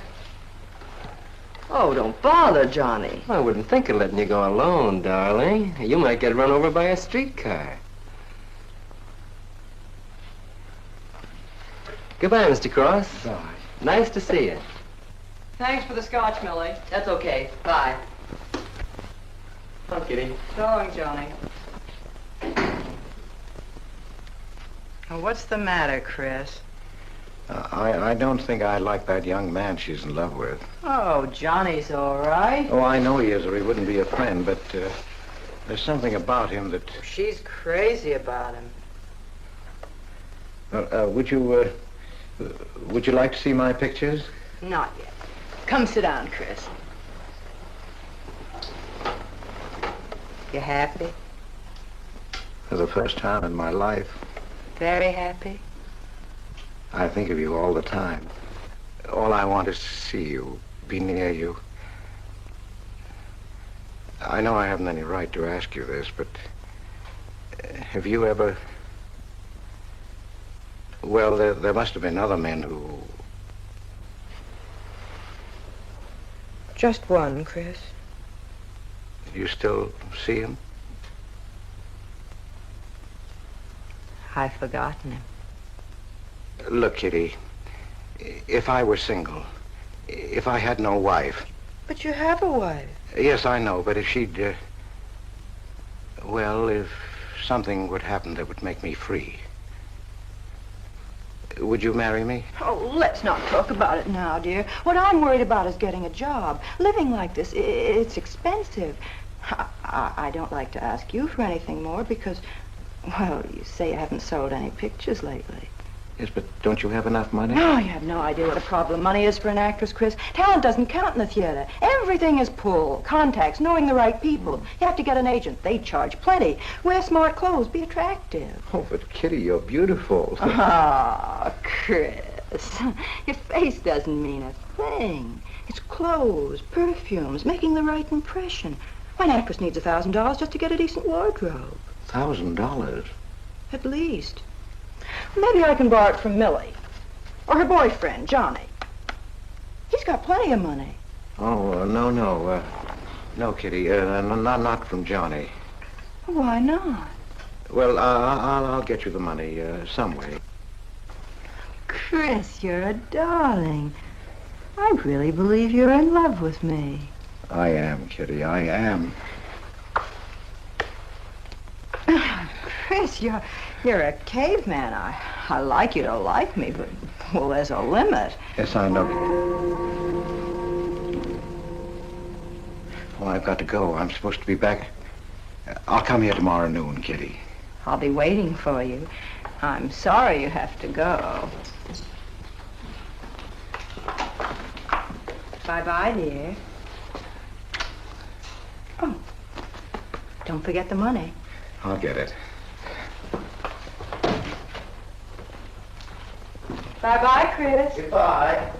Speaker 13: Oh, don't bother, Johnny.
Speaker 3: I wouldn't think of letting you go alone, darling. You might get run over by a streetcar. Goodbye, Mr. Cross.
Speaker 6: Bye.
Speaker 3: Nice to see you.
Speaker 8: Thanks for the scotch, Millie.
Speaker 13: That's okay. Bye.
Speaker 3: Come on, Kitty.
Speaker 8: So long, Johnny. Oh, what's the matter, Chris?
Speaker 6: I don't think I like that young man she's in love with.
Speaker 8: Oh, Johnny's all right.
Speaker 6: Oh, I know he is, or he wouldn't be a friend, but there's something about him that...
Speaker 8: She's crazy about him.
Speaker 6: would you like to see my pictures?
Speaker 8: Not yet. Come sit down, Chris. You happy?
Speaker 6: For the first time in my life,
Speaker 8: Very happy?
Speaker 6: I think of you all the time. All I want is to see you, be near you. I know I haven't any right to ask you this, but have you ever... Well, there must have been other men who...
Speaker 8: Just one, Chris.
Speaker 6: You still see him?
Speaker 8: I've forgotten him.
Speaker 6: Look, Kitty, if I were single, if I had no wife...
Speaker 8: But you have a wife.
Speaker 6: Yes, I know, but if she'd... well, if something would happen that would make me free... Would you marry me?
Speaker 8: Oh, let's not talk about it now, dear. What I'm worried about is getting a job. Living like this, it's expensive. I don't like to ask you for anything more because, well, you say you haven't sold any pictures lately.
Speaker 6: Yes, but don't you have enough money?
Speaker 8: No, you have no idea what a problem money is for an actress, Chris. Talent doesn't count in the theater. Everything is pull, contacts, knowing the right people. You have to get an agent. They charge plenty. Wear smart clothes. Be attractive.
Speaker 6: Oh, but Kitty, you're beautiful.
Speaker 8: Ah, Chris. Your face doesn't mean a thing. It's clothes, perfumes, making the right impression. Why, an actress needs $1,000 just to get a decent wardrobe.
Speaker 6: $1,000?
Speaker 8: At least. Maybe I can borrow it from Millie. Or her boyfriend, Johnny. He's got plenty of money.
Speaker 6: Oh, no. No, Kitty. Not from Johnny.
Speaker 8: Why not?
Speaker 6: Well, I'll get you the money some way.
Speaker 8: Chris, you're a darling. I really believe you're in love with me.
Speaker 6: I am, Kitty. I am.
Speaker 8: Chris, you're a caveman. I like you to like me, but, well, there's a limit.
Speaker 6: Yes, I know. Well, I've got to go. I'm supposed to be back. I'll come here tomorrow noon, Kitty.
Speaker 8: I'll be waiting for you. I'm sorry you have to go. Bye-bye, dear. Oh, don't forget the money.
Speaker 6: I'll get it.
Speaker 8: Bye-bye, Chris.
Speaker 6: Goodbye.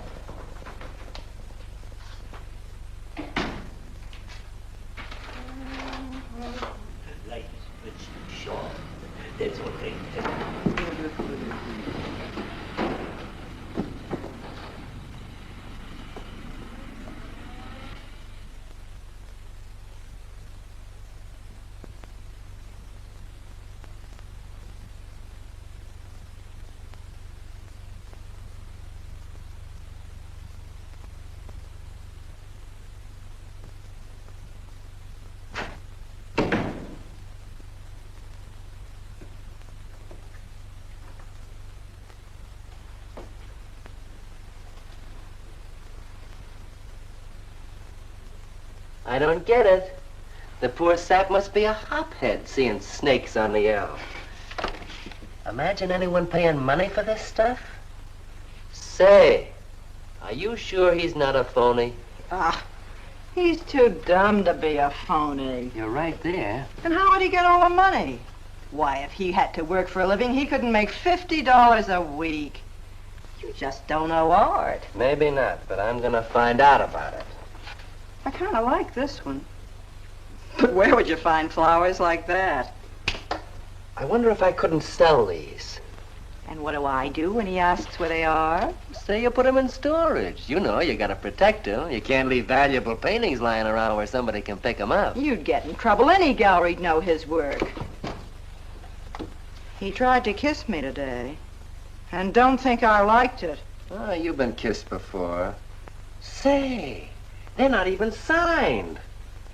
Speaker 3: I don't get it. The poor sap must be a hophead seeing snakes on the L. Imagine anyone paying money for this stuff? Say, are you sure he's not a phony?
Speaker 8: He's too dumb to be a phony.
Speaker 3: You're right there.
Speaker 8: And how would he get all the money? Why, if he had to work for a living, he couldn't make $50 a week. You just don't know art.
Speaker 3: Maybe not, but I'm gonna find out about it.
Speaker 8: I kind of like this one. But where would you find flowers like that?
Speaker 3: I wonder if I couldn't sell these.
Speaker 8: And what do I do when he asks where they are?
Speaker 3: Say you put them in storage. You know, you gotta protect them. You can't leave valuable paintings lying around where somebody can pick them up.
Speaker 8: You'd get in trouble. Any gallery'd know his work. He tried to kiss me today. And don't think I liked it.
Speaker 3: Oh, you've been kissed before. Say, they're not even signed.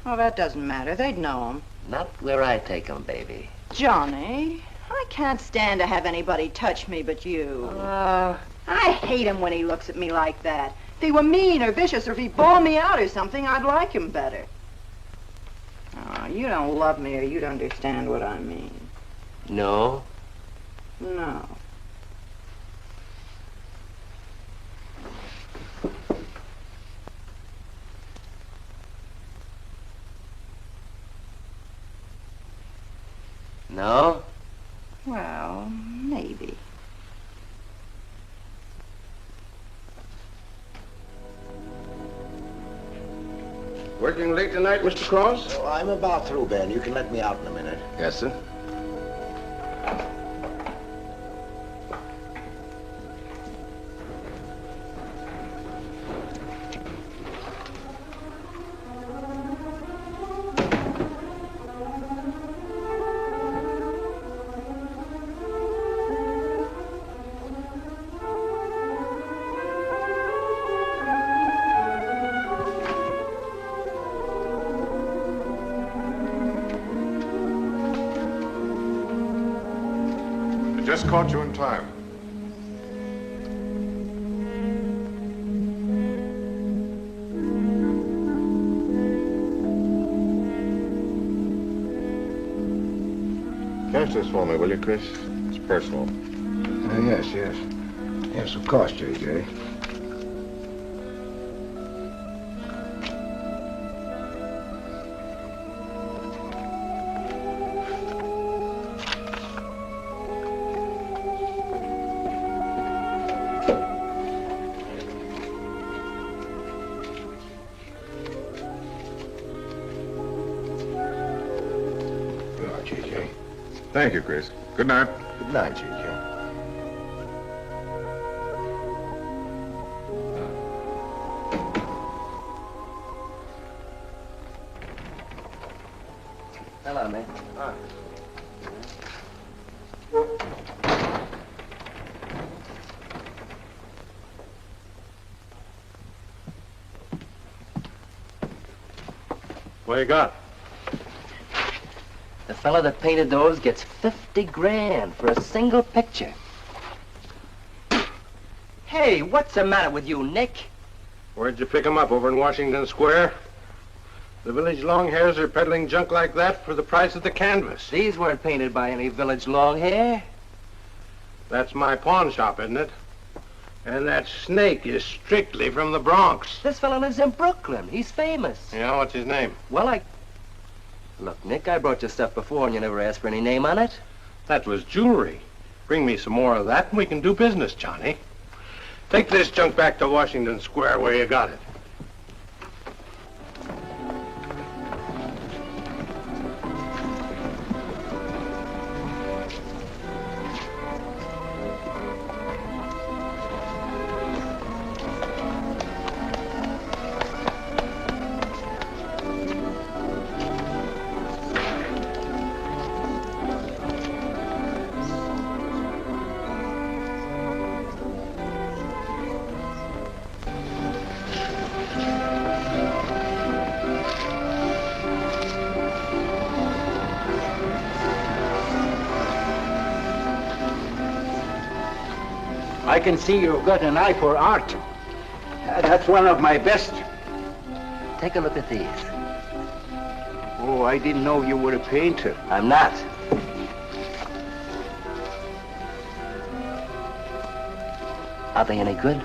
Speaker 8: Oh, that doesn't matter. They'd know him.
Speaker 3: Not where I take them, baby.
Speaker 8: Johnny, I can't stand to have anybody touch me but you. I hate him when he looks at me like that. If he were mean or vicious or if he bawled me out or something, I'd like him better. Oh, you don't love me or you'd understand what I mean.
Speaker 3: No?
Speaker 8: No.
Speaker 3: No?
Speaker 8: Well, maybe.
Speaker 6: Working late tonight, Mr. Cross?
Speaker 4: Oh, I'm about through, Ben. You can let me out in a minute.
Speaker 6: Yes, sir.
Speaker 1: Just caught you in time. Cash this for me, will you, Chris? It's personal.
Speaker 4: Yes. Yes, of course, J.J.
Speaker 1: Thank you, Chris. Good night.
Speaker 4: Good night, J.J.
Speaker 3: Hello, man.
Speaker 6: Hi.
Speaker 1: What you got?
Speaker 3: The fellow that painted those gets 50 grand for a single picture. Hey, what's the matter with you, Nick?
Speaker 6: Where'd you pick 'em up? Over in Washington Square? The village longhairs are peddling junk like that for the price of the canvas.
Speaker 3: These weren't painted by any village longhair.
Speaker 6: That's my pawn shop, isn't it? And that snake is strictly from the Bronx.
Speaker 3: This fellow lives in Brooklyn. He's famous.
Speaker 6: Yeah, what's his name?
Speaker 3: Well, Look, Nick, I brought you stuff before and you never asked for any name on it.
Speaker 6: That was jewelry. Bring me some more of that and we can do business, Johnny. Take this junk back to Washington Square where you got it.
Speaker 5: I can see you've got an eye for art. That's one of my best
Speaker 3: Take a look at these.
Speaker 6: Oh, I didn't know you were a painter.
Speaker 3: I'm not. Are they any good?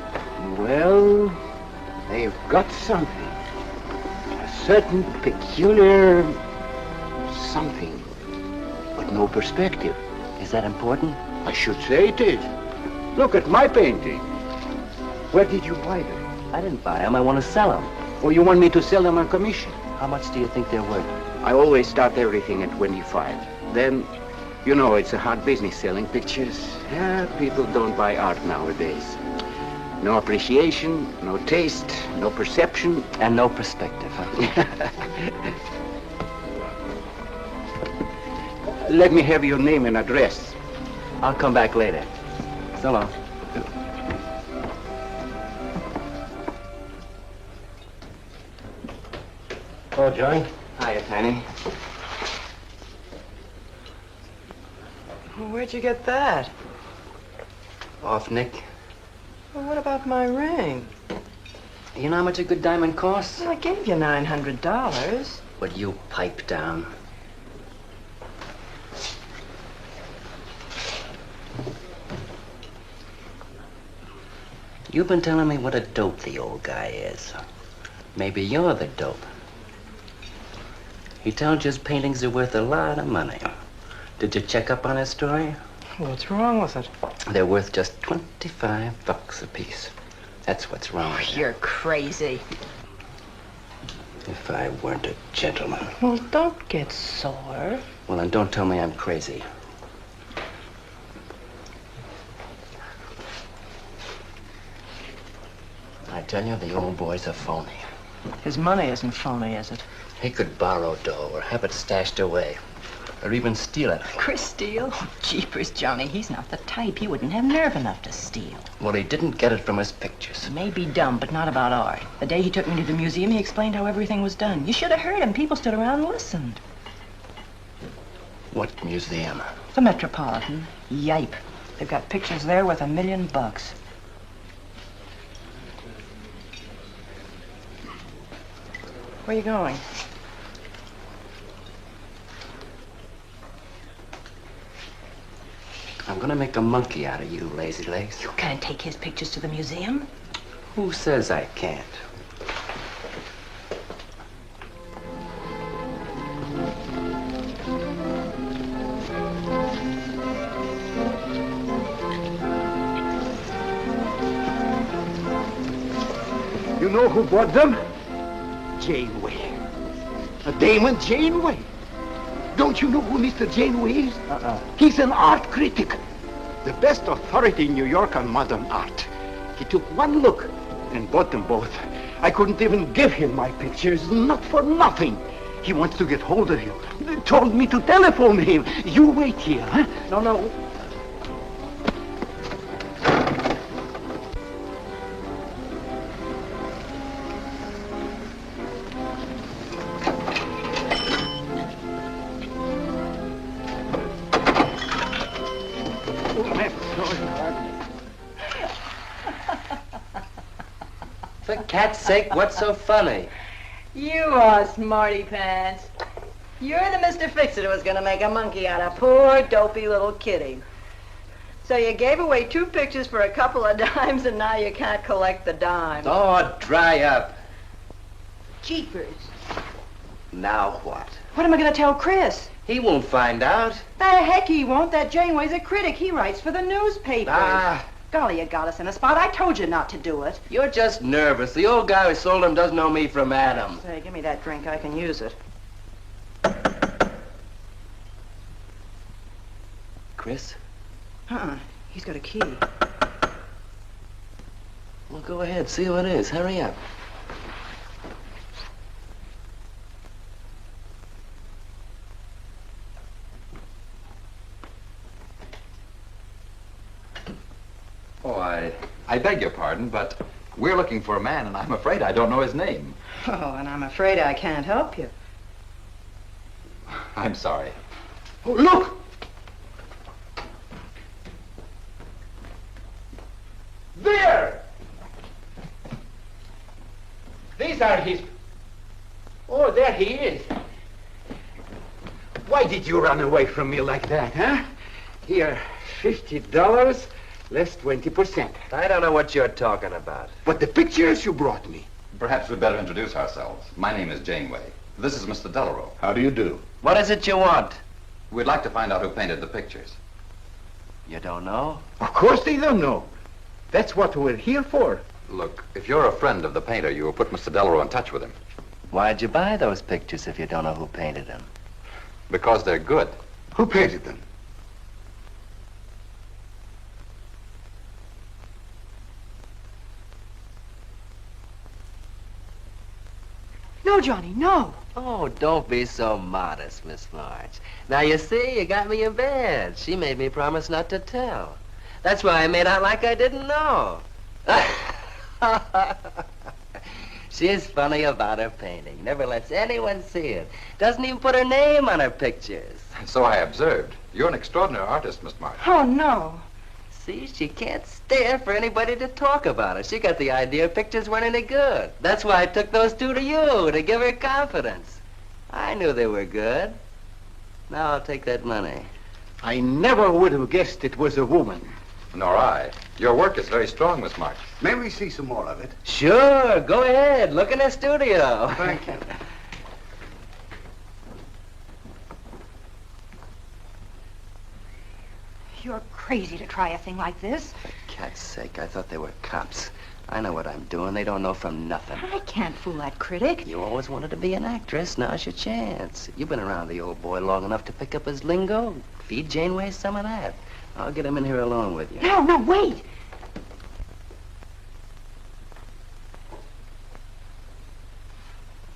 Speaker 6: Well, they've got something. A certain peculiar something, but no perspective.
Speaker 3: Is that important?
Speaker 6: I should say it is. Look at my painting. Where did you buy them?
Speaker 3: I didn't buy them. I want to sell them.
Speaker 6: Or you want me to sell them on commission?
Speaker 3: How much do you think they're worth?
Speaker 6: I always start everything at 25. Then, you know, it's a hard business selling pictures. Yeah, people don't buy art nowadays. No appreciation, no taste, no perception.
Speaker 3: And no perspective, huh?
Speaker 6: Let me have your name and address.
Speaker 3: I'll come back later. So long.
Speaker 5: Oh, Johnny.
Speaker 3: Hiya, Tiny.
Speaker 8: Well, where'd you get that?
Speaker 3: Off Nick.
Speaker 8: Well, what about my ring?
Speaker 3: You know how much a good diamond costs?
Speaker 8: Well, I gave you $900.
Speaker 3: Would you pipe down? You've been telling me what a dope the old guy is. Maybe you're the dope. He tells you his paintings are worth a lot of money. Did you check up on his story?
Speaker 8: What's wrong with it?
Speaker 3: They're worth just $25 a piece. That's what's wrong with them.
Speaker 8: You're crazy.
Speaker 3: If I weren't a gentleman.
Speaker 8: Well, don't get sore.
Speaker 3: Well, then don't tell me I'm crazy. I tell you, the old boy's a phony.
Speaker 8: His money isn't phony, is it?
Speaker 3: He could borrow dough or have it stashed away. Or even steal it.
Speaker 8: Chris steal? Oh, jeepers, Johnny, he's not the type. He wouldn't have nerve enough to steal.
Speaker 3: Well, he didn't get it from his pictures.
Speaker 8: He may be dumb, but not about art. The day he took me to the museum, he explained how everything was done. You should have heard him. People stood around and listened.
Speaker 3: What museum?
Speaker 8: The Metropolitan. Yipe. They've got pictures there worth $1 million. Where are you going?
Speaker 3: I'm gonna make a monkey out of you, lazy legs.
Speaker 8: You can't take his pictures to the museum.
Speaker 3: Who says I can't?
Speaker 6: You know who bought them? Janeway. A Damon Janeway. Don't you know who Mr. Janeway is? He's an art critic. The best authority in New York on modern art. He took one look and bought them both. I couldn't even give him my pictures, not for nothing. He wants to get hold of you. They told me to telephone him. You wait here, huh?
Speaker 8: No.
Speaker 3: For cat's sake, what's so funny?
Speaker 8: You are smarty pants. You're the Mr. Fix-It who was going to make a monkey out of poor, dopey little kitty. So you gave away 2 pictures for a couple of dimes, and now you can't collect the dime.
Speaker 3: Oh, dry up.
Speaker 8: Jeepers.
Speaker 3: Now what?
Speaker 8: What am I going to tell Chris?
Speaker 3: He won't find out.
Speaker 8: The heck he won't. That Janeway's a critic. He writes for the newspapers.
Speaker 3: Ah.
Speaker 8: Golly, you got us in a spot. I told you not to do it.
Speaker 3: You're just nervous. The old guy who sold him doesn't know me from Adam.
Speaker 8: Say, give me that drink. I can use it.
Speaker 3: Chris?
Speaker 8: He's got a key.
Speaker 3: Well, go ahead. See who it is. Hurry up.
Speaker 10: Oh, I beg your pardon, but we're looking for a man, and I'm afraid I don't know his name.
Speaker 8: Oh, and I'm afraid I can't help you.
Speaker 10: I'm sorry.
Speaker 6: Oh, look! There! These are his
Speaker 2: Oh, there he is. Why did you run away from me like that, huh? Here, $50, less 20%.
Speaker 3: I don't know what you're talking about.
Speaker 2: But the pictures you brought me.
Speaker 10: Perhaps we'd better introduce ourselves. My name is Janeway. This is Mr. Delarue.
Speaker 14: How do you do?
Speaker 3: What is it you want?
Speaker 10: We'd like to find out who painted the pictures.
Speaker 3: You don't know?
Speaker 2: Of course they don't know. That's what we're here for.
Speaker 10: Look, if you're a friend of the painter, you will put Mr. Delarue in touch with him.
Speaker 3: Why'd you buy those pictures if you don't know who painted them?
Speaker 10: Because they're good.
Speaker 14: Who painted them?
Speaker 8: No, Johnny, no.
Speaker 3: Oh, don't be so modest, Miss March. Now, you see, you got me in bed. She made me promise not to tell. That's why I made out like I didn't know. She's funny about her painting. Never lets anyone see it. Doesn't even put her name on her pictures.
Speaker 10: So I observed. You're an extraordinary artist, Miss March.
Speaker 8: Oh, no.
Speaker 3: See, she can't stand for anybody to talk about it. She got the idea her pictures weren't any good. That's why I took those two to you, to give her confidence. I knew they were good. Now I'll take that money.
Speaker 2: I never would have guessed it was a woman.
Speaker 10: Nor I. Your work is very strong, Miss March.
Speaker 14: May we see some more of it?
Speaker 3: Sure, go ahead. Look in the studio.
Speaker 14: Thank you.
Speaker 8: You're crazy to try a thing like this.
Speaker 3: Cat's sake, I thought they were cops. I know what I'm doing. They don't know from nothing.
Speaker 8: I can't fool that critic.
Speaker 3: You always wanted to be an actress. Now's your chance. You've been around the old boy long enough to pick up his lingo. Feed Janeway some of that. I'll get him in here alone with you.
Speaker 8: No, no, wait.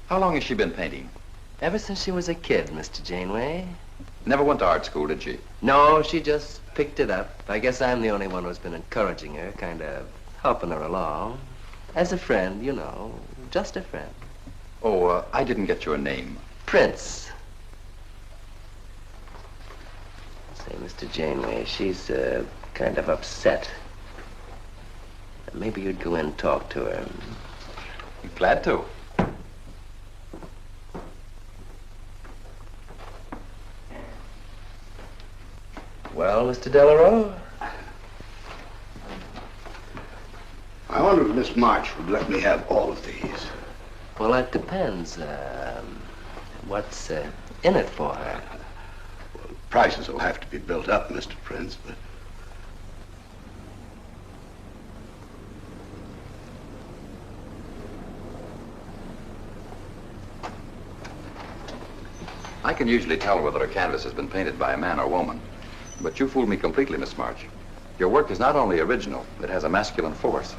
Speaker 10: How long has she been painting?
Speaker 3: Ever since she was a kid, Mr. Janeway.
Speaker 10: Never went to art school, did she?
Speaker 3: No, she just picked it up. I guess I'm the only one who's been encouraging her, kind of helping her along. As a friend, you know, just a friend.
Speaker 10: Oh, I didn't get your name.
Speaker 3: Prince. Say, Mr. Janeway, she's kind of upset. Maybe you'd go in and talk to her.
Speaker 10: Glad to.
Speaker 3: Well, Mr. Delarue?
Speaker 14: I wonder if Miss March would let me have all of these.
Speaker 3: Well, that depends. What's in it for her?
Speaker 14: Well, prices will have to be built up, Mr. Prince, but...
Speaker 10: I can usually tell whether a canvas has been painted by a man or woman. But you fooled me completely, Miss March. Your work is not only original, it has a masculine force.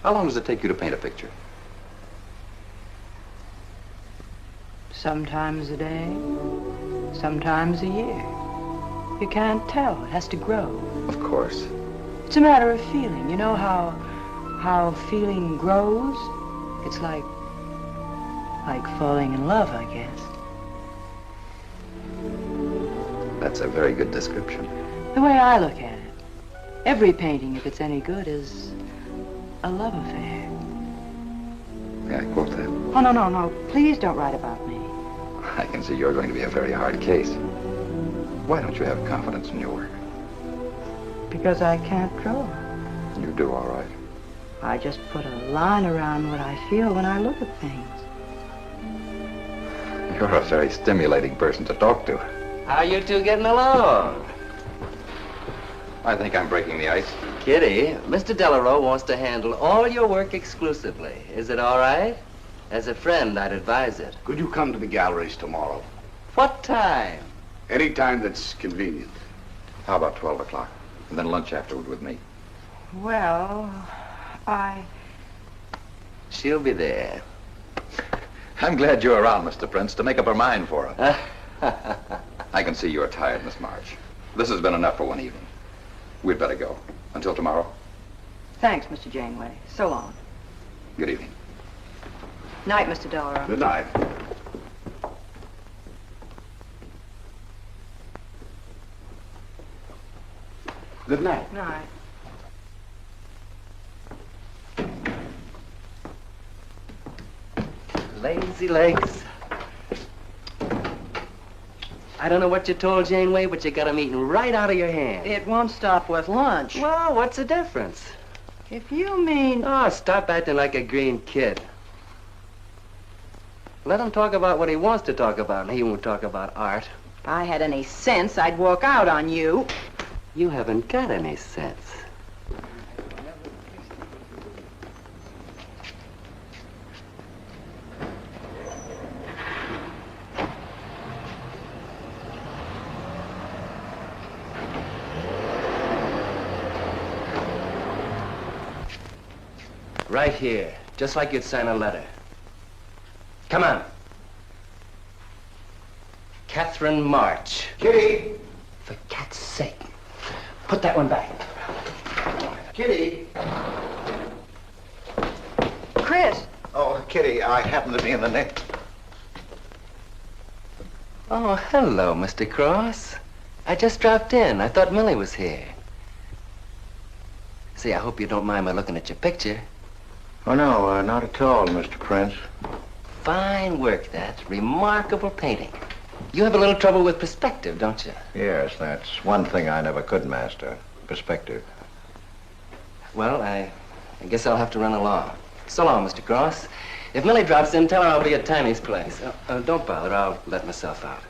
Speaker 10: How long does it take you to paint a picture?
Speaker 8: Sometimes a day, sometimes a year. You can't tell. It has to grow.
Speaker 10: Of course.
Speaker 8: It's a matter of feeling. You know how feeling grows? It's like falling in love, I guess.
Speaker 10: That's a very good description.
Speaker 8: The way I look at it, every painting, if it's any good, is a love affair.
Speaker 10: May I quote that?
Speaker 8: Oh, no. Please don't write about me.
Speaker 10: I can see you're going to be a very hard case. Why don't you have confidence in your work?
Speaker 8: Because I can't draw.
Speaker 10: You do all right.
Speaker 8: I just put a line around what I feel when I look at things.
Speaker 10: You're a very stimulating person to talk to.
Speaker 3: How you two getting along?
Speaker 10: I think I'm breaking the ice.
Speaker 3: Kitty, Mr. Delarue wants to handle all your work exclusively. Is it all right? As a friend, I'd advise it.
Speaker 14: Could you come to the galleries tomorrow?
Speaker 3: What time?
Speaker 14: Any time that's convenient.
Speaker 10: How about 12 o'clock? And then lunch afterward with me.
Speaker 8: Well,
Speaker 3: She'll be there.
Speaker 10: I'm glad you're around, Mr. Prince, to make up her mind for her. I can see you're tired, Miss March. This has been enough for one evening. We'd better go. Until tomorrow.
Speaker 8: Thanks, Mr. Janeway. So long.
Speaker 10: Good evening.
Speaker 8: Night, Mr. Delarue.
Speaker 14: Good night. Good night.
Speaker 8: Night.
Speaker 3: Lazy legs. I don't know what you told Janeway, but you got 'em eating right out of your hand.
Speaker 8: It won't stop with lunch.
Speaker 3: Well, what's the difference?
Speaker 8: If you mean...
Speaker 3: Oh, stop acting like a green kid. Let him talk about what he wants to talk about, and he won't talk about art.
Speaker 8: If I had any sense, I'd walk out on you.
Speaker 3: You haven't got any sense. Right here, just like you'd sign a letter. Come on. Catherine March.
Speaker 6: Kitty!
Speaker 3: For cat's sake. Put that one back.
Speaker 6: Kitty!
Speaker 8: Chris!
Speaker 6: Oh, Kitty, I happen to be in the nick.
Speaker 3: Oh, hello, Mr. Cross. I just dropped in. I thought Millie was here. See, I hope you don't mind my looking at your picture.
Speaker 6: Oh, no, not at all, Mr. Prince.
Speaker 3: Fine work, that. Remarkable painting. You have a little trouble with perspective, don't you?
Speaker 6: Yes, that's one thing I never could master. Perspective.
Speaker 3: Well, I guess I'll have to run along. So long, Mr. Cross. If Millie drops in, tell her I'll be at Tiny's place. Don't bother. I'll let myself out.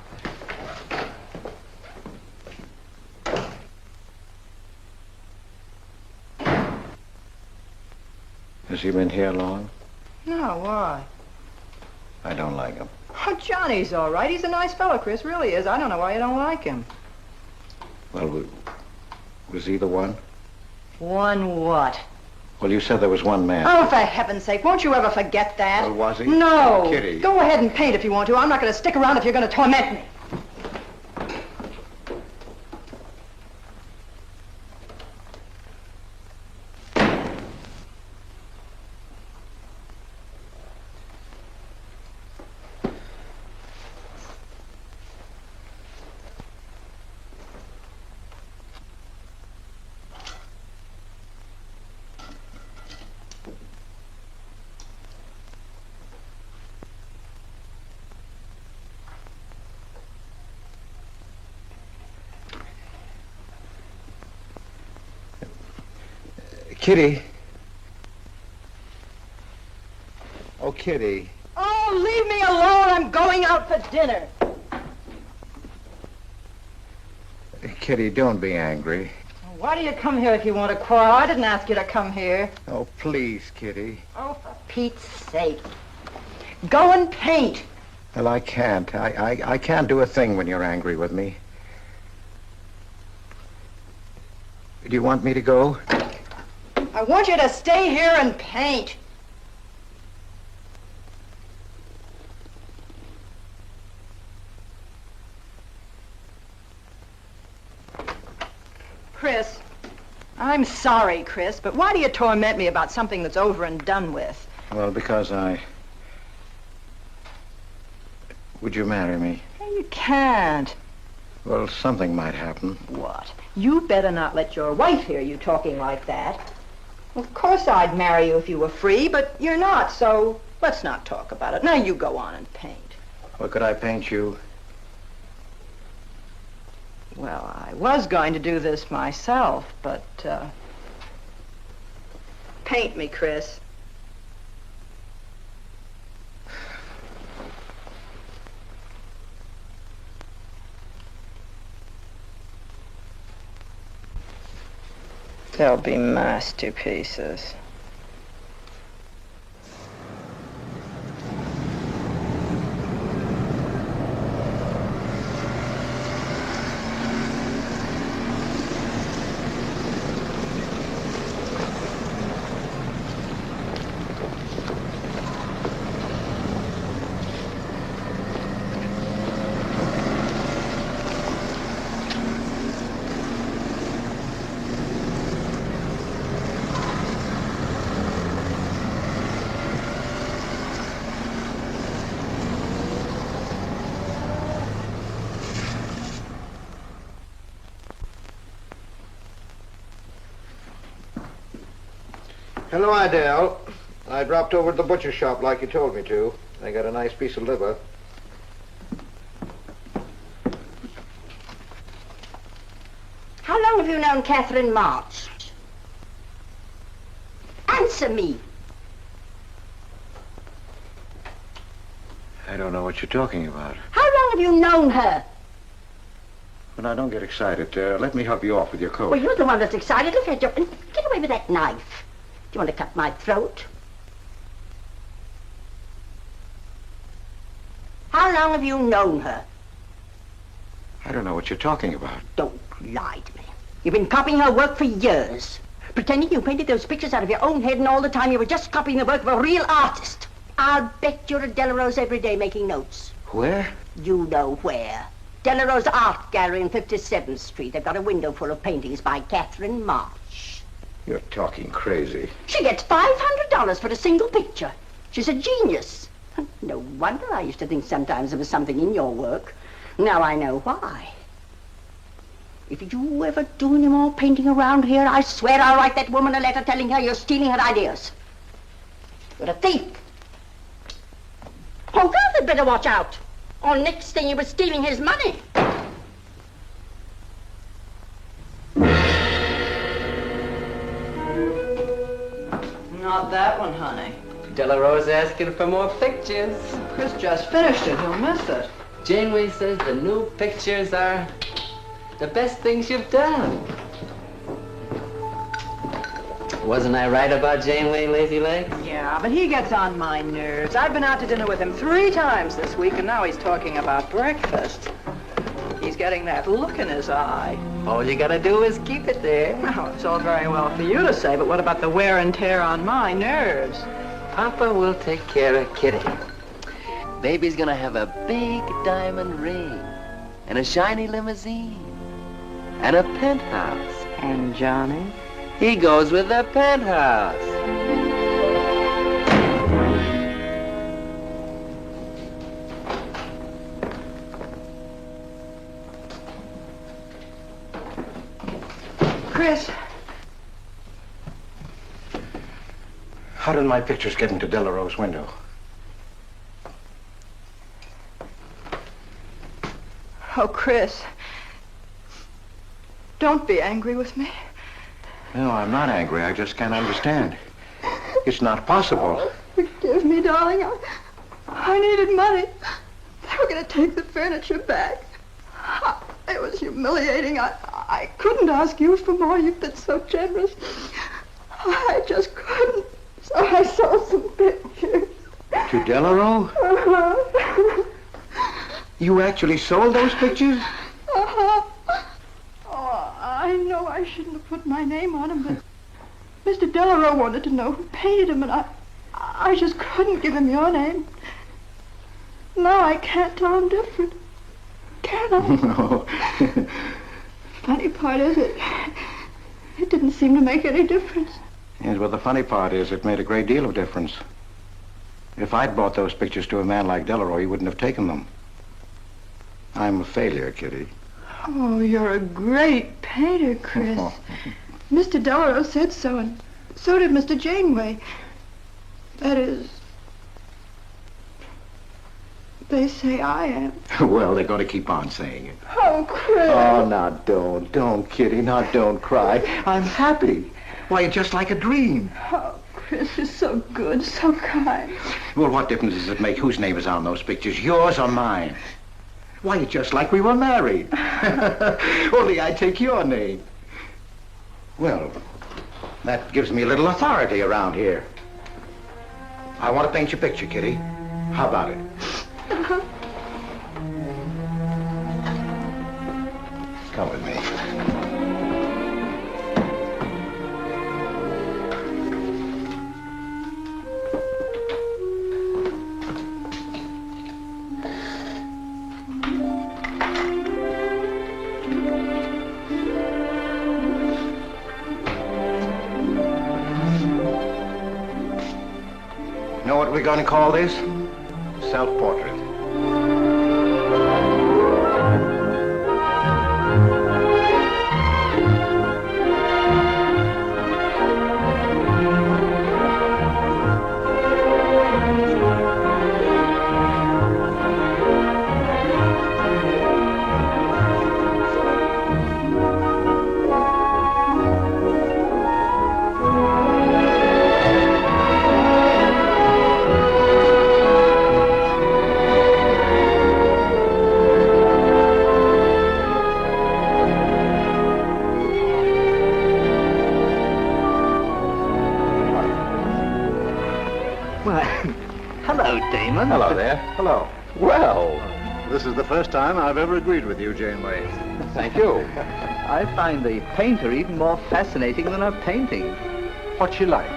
Speaker 6: Has he been here long?
Speaker 8: No, why?
Speaker 6: I don't like him.
Speaker 8: Oh, Johnny's all right. He's a nice fellow, Chris. Really is. I don't know why you don't like him.
Speaker 6: Well, was he the one?
Speaker 8: One what?
Speaker 6: Well, you said there was one man.
Speaker 8: Oh, for heaven's sake, won't you ever forget that?
Speaker 6: Well, was he?
Speaker 8: No.
Speaker 6: Kitty.
Speaker 8: Go ahead and paint if you want to. I'm not going to stick around if you're going to torment me.
Speaker 6: Kitty. Oh, Kitty.
Speaker 8: Oh, leave me alone. I'm going out for dinner.
Speaker 6: Kitty, don't be angry.
Speaker 8: Why do you come here if you want to quarrel? I didn't ask you to come here.
Speaker 6: Oh, please, Kitty.
Speaker 8: Oh, for Pete's sake. Go and paint.
Speaker 6: Well, I can't. I can't do a thing when you're angry with me. Do you want me to go?
Speaker 8: I want you to stay here and paint. Chris, I'm sorry, Chris, but why do you torment me about something that's over and done with?
Speaker 6: Well, because Would you marry me?
Speaker 8: You can't.
Speaker 6: Well, something might happen.
Speaker 8: What? You better not let your wife hear you talking like that. Of course I'd marry you if you were free, but you're not, so let's not talk about it. Now you go on and paint.
Speaker 6: Well, could I paint you?
Speaker 8: Well, I was going to do this myself, but, paint me, Chris. They'll be masterpieces.
Speaker 6: Hello, Adele. I dropped over to the butcher shop like you told me to. I got a nice piece of liver.
Speaker 9: How long have you known Catherine March? Answer me.
Speaker 6: I don't know what you're talking about.
Speaker 9: How long have you known her?
Speaker 6: Well, now, don't get excited. Let me help you off with your coat.
Speaker 9: Well, you're the one that's excited. Look at you. Get away with that knife. Do you want to cut my throat? How long have you known her?
Speaker 6: I don't know what you're talking about.
Speaker 9: Don't lie to me. You've been copying her work for years. Pretending you painted those pictures out of your own head, and all the time you were just copying the work of a real artist. I'll bet you're at Delarose every day making notes.
Speaker 6: Where?
Speaker 9: You know where. Delarose Art Gallery on 57th Street. They've got a window full of paintings by Catherine March.
Speaker 6: You're talking crazy.
Speaker 9: She gets $500 for a single picture. She's a genius. No wonder I used to think sometimes there was something in your work. Now I know why. If you ever do any more painting around here, I swear I'll write that woman a letter telling her you're stealing her ideas. You're a thief. Oh, God, they'd better watch out. Or next thing you were stealing his money.
Speaker 12: Not that one, honey.
Speaker 3: Delarose asking for more pictures.
Speaker 12: Chris just finished it. He'll miss it.
Speaker 3: Janeway says the new pictures are the best things you've done. Wasn't I right about Janeway, Lazy Legs?
Speaker 12: Yeah, but he gets on my nerves. I've been out to dinner with him 3 times this week, and now he's talking about breakfast. He's getting that look in his eye.
Speaker 3: All you gotta do is keep it there.
Speaker 12: Well, it's all very well for you to say, but what about the wear and tear on my nerves?
Speaker 3: Papa will take care of Kitty. Baby's gonna have a big diamond ring, and a shiny limousine, and a penthouse.
Speaker 12: And Johnny?
Speaker 3: He goes with the penthouse.
Speaker 12: Chris.
Speaker 6: How did my pictures get into Delarose's window?
Speaker 12: Oh, Chris. Don't be angry with me.
Speaker 6: No, I'm not angry. I just can't understand. It's not possible.
Speaker 12: Forgive me, darling. I needed money. They were going to take the furniture back. It was humiliating. I couldn't ask you for more. You've been so generous. I just couldn't. So I sold some pictures.
Speaker 6: To Delarose?
Speaker 12: Uh-huh.
Speaker 6: You actually sold those pictures?
Speaker 12: Uh-huh. Oh, I know I shouldn't have put my name on them, but Mr. Delarose wanted to know who painted them, and I just couldn't give him your name. Now I can't tell him different. Can I?
Speaker 6: No.
Speaker 12: Funny part is it didn't seem to make any difference.
Speaker 6: Yes, well, the funny part is it made a great deal of difference. If I'd bought those pictures to a man like Delarose, he wouldn't have taken them. I'm a failure, Kitty.
Speaker 12: Oh, you're a great painter, Chris. Mr. Delarose said so, and so did Mr. Janeway. That is, they say I am.
Speaker 6: Well, they're going to keep on saying it.
Speaker 12: Oh, Chris.
Speaker 6: Oh, now don't, Kitty. Now don't cry. I'm happy. Why, it's just like a dream.
Speaker 12: Oh, Chris, you're so good, so kind.
Speaker 6: Well, what difference does it make whose name is on those pictures, yours or mine? Why, it's just like we were married. Only I take your name. Well, that gives me a little authority around here. I want to paint your picture, Kitty. How about it? Come with me. Know what we're going to call this? Self-portrait. Hello.
Speaker 10: Well,
Speaker 6: This is the first time I've ever agreed with you, Janeway.
Speaker 10: thank you.
Speaker 15: I find the painter even more fascinating than her painting.
Speaker 6: What's she like?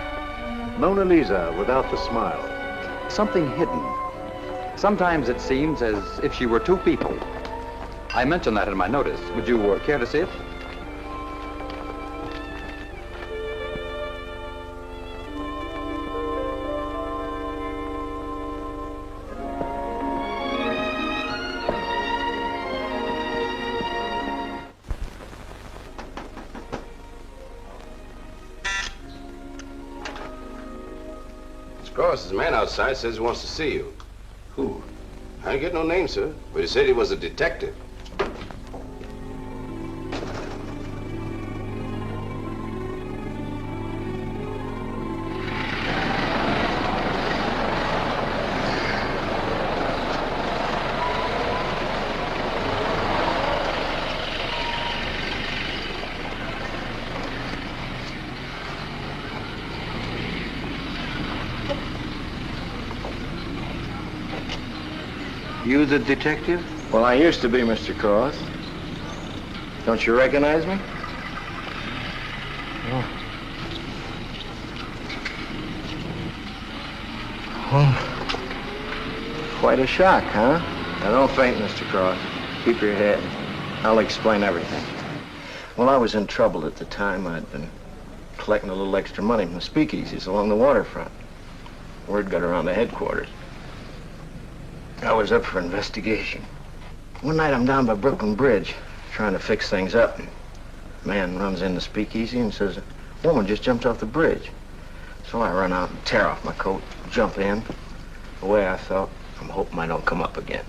Speaker 6: Mona Lisa without the smile.
Speaker 10: Something hidden. Sometimes it seems as if she were two people. I mentioned that in my notice. Would you care to see it?
Speaker 16: Cross, the man outside says he wants to see you.
Speaker 14: Who?
Speaker 16: I didn't get no name, sir, but he said he was a detective.
Speaker 6: You the detective?
Speaker 3: Well, I used to be, Mr. Cross. Don't you recognize me? Oh. Quite a shock, huh? Now, don't faint, Mr. Cross. Keep your head. I'll explain everything. Well, I was in trouble at the time. I'd been collecting a little extra money from the speakeasies along the waterfront. Word got around the headquarters. I was up for investigation. One night I'm down by Brooklyn Bridge trying to fix things up. A man runs in the speakeasy and says, a woman just jumped off the bridge. So I run out and tear off my coat, jump in. The way I felt, I'm hoping I don't come up again.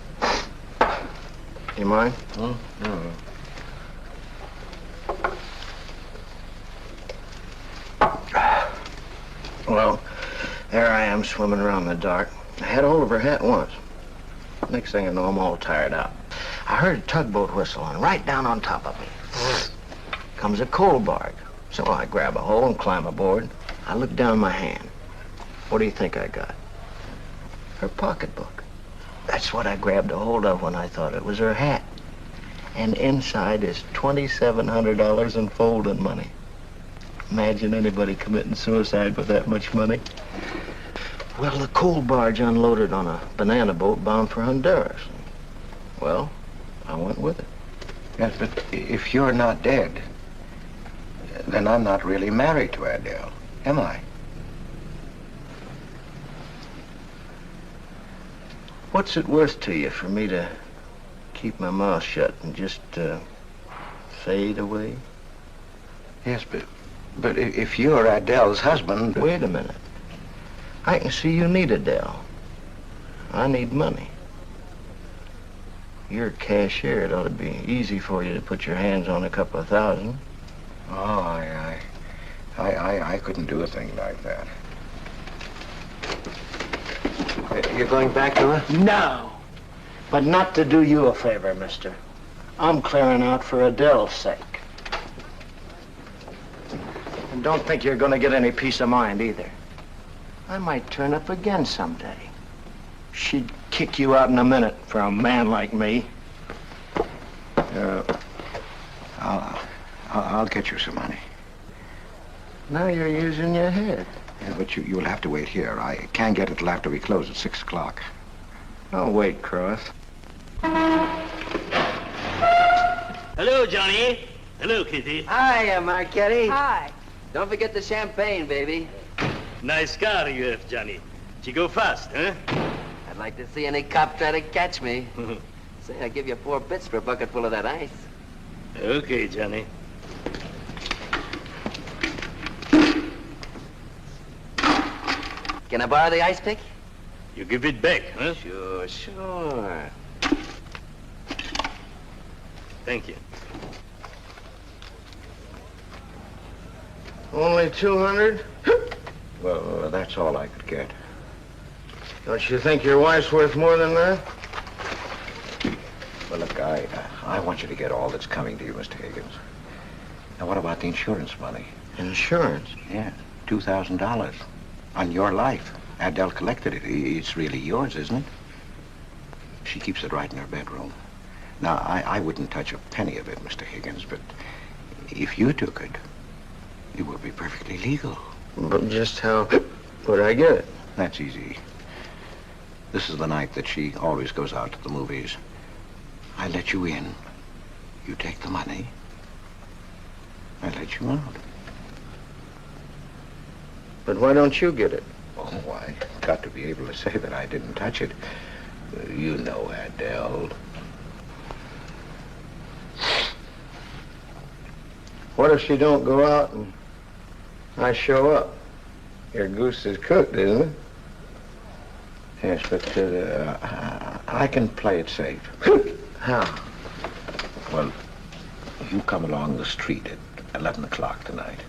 Speaker 3: You mind? No. Well, there I am swimming around in the dark. I had a hold of her hat once. Next thing I know, I'm all tired out. I heard a tugboat whistle, and right down on top of me comes a coal barge. So I grab a hold and climb aboard. I look down my hand. What do you think I got? Her pocketbook. That's what I grabbed a hold of when I thought it was her hat. And inside is $2,700 in folding money. Imagine anybody committing suicide with that much money. Well, the coal barge unloaded on a banana boat bound for Honduras. Well, I went with it.
Speaker 6: Yes, but if you're not dead, then I'm not really married to Adele, am I?
Speaker 3: What's it worth to you for me to keep my mouth shut and just fade away?
Speaker 6: Yes, but if you're Adele's husband...
Speaker 3: Wait a minute. I can see you need Adele. I need money. You're a cashier. It ought to be easy for you to put your hands on a couple of thousand.
Speaker 6: Oh, I couldn't do a thing like that. You're going back to her?
Speaker 3: No. But not to do you a favor, mister. I'm clearing out for Adele's sake. And don't think you're going to get any peace of mind either. I might turn up again someday. She'd kick you out in a minute for a man like me.
Speaker 6: I'll get you some money.
Speaker 3: Now you're using your head.
Speaker 6: Yeah, but you'll have to wait here. I can't get it till after we close at 6 o'clock.
Speaker 3: I'll wait, Cross.
Speaker 17: Hello, Johnny. Hello, Kitty.
Speaker 13: Hiya, Marquetti.
Speaker 8: Hi.
Speaker 13: Don't forget the champagne, baby.
Speaker 17: Nice car you have, Johnny. She go fast, huh?
Speaker 13: I'd like to see any cop try to catch me. Say, I'll give you 4 bits for a bucket full of that ice.
Speaker 17: Okay, Johnny.
Speaker 13: Can I borrow the ice pick?
Speaker 17: You give it back, huh?
Speaker 13: Sure.
Speaker 17: Thank you.
Speaker 3: Only 200?
Speaker 6: Well, that's all I could get.
Speaker 3: Don't you think your wife's worth more than that?
Speaker 6: Well, look, I want you to get all that's coming to you, Mr. Higgins. Now, what about the insurance money?
Speaker 3: Insurance?
Speaker 6: Yeah, $2,000 on your life. Adele collected it. It's really yours, isn't it? She keeps it right in her bedroom. Now, I wouldn't touch a penny of it, Mr. Higgins, but if you took it, it would be perfectly legal.
Speaker 3: But just how would I get it?
Speaker 6: That's easy. This is the night that she always goes out to the movies. I let you in. You take the money. I let you out.
Speaker 3: But why don't you get it?
Speaker 6: Oh, I got to be able to say that I didn't touch it. You know, Adele.
Speaker 3: What if she don't go out and I show up? Your goose is cooked, isn't it?
Speaker 6: Yes, but I can play it safe.
Speaker 3: How?
Speaker 6: Well, you come along the street at 11 o'clock tonight.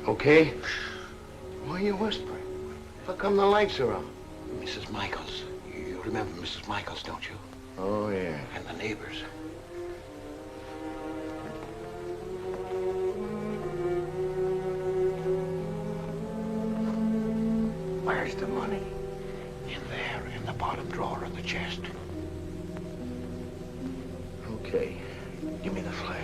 Speaker 3: Okay?
Speaker 14: Why are you whispering? How come the lights are on?
Speaker 6: Mrs. Michaels. You remember Mrs. Michaels, don't you?
Speaker 3: Oh, yeah.
Speaker 6: And the neighbors.
Speaker 14: Where's the money?
Speaker 6: In there, in the bottom drawer of the chest.
Speaker 3: Okay. Give me the flash.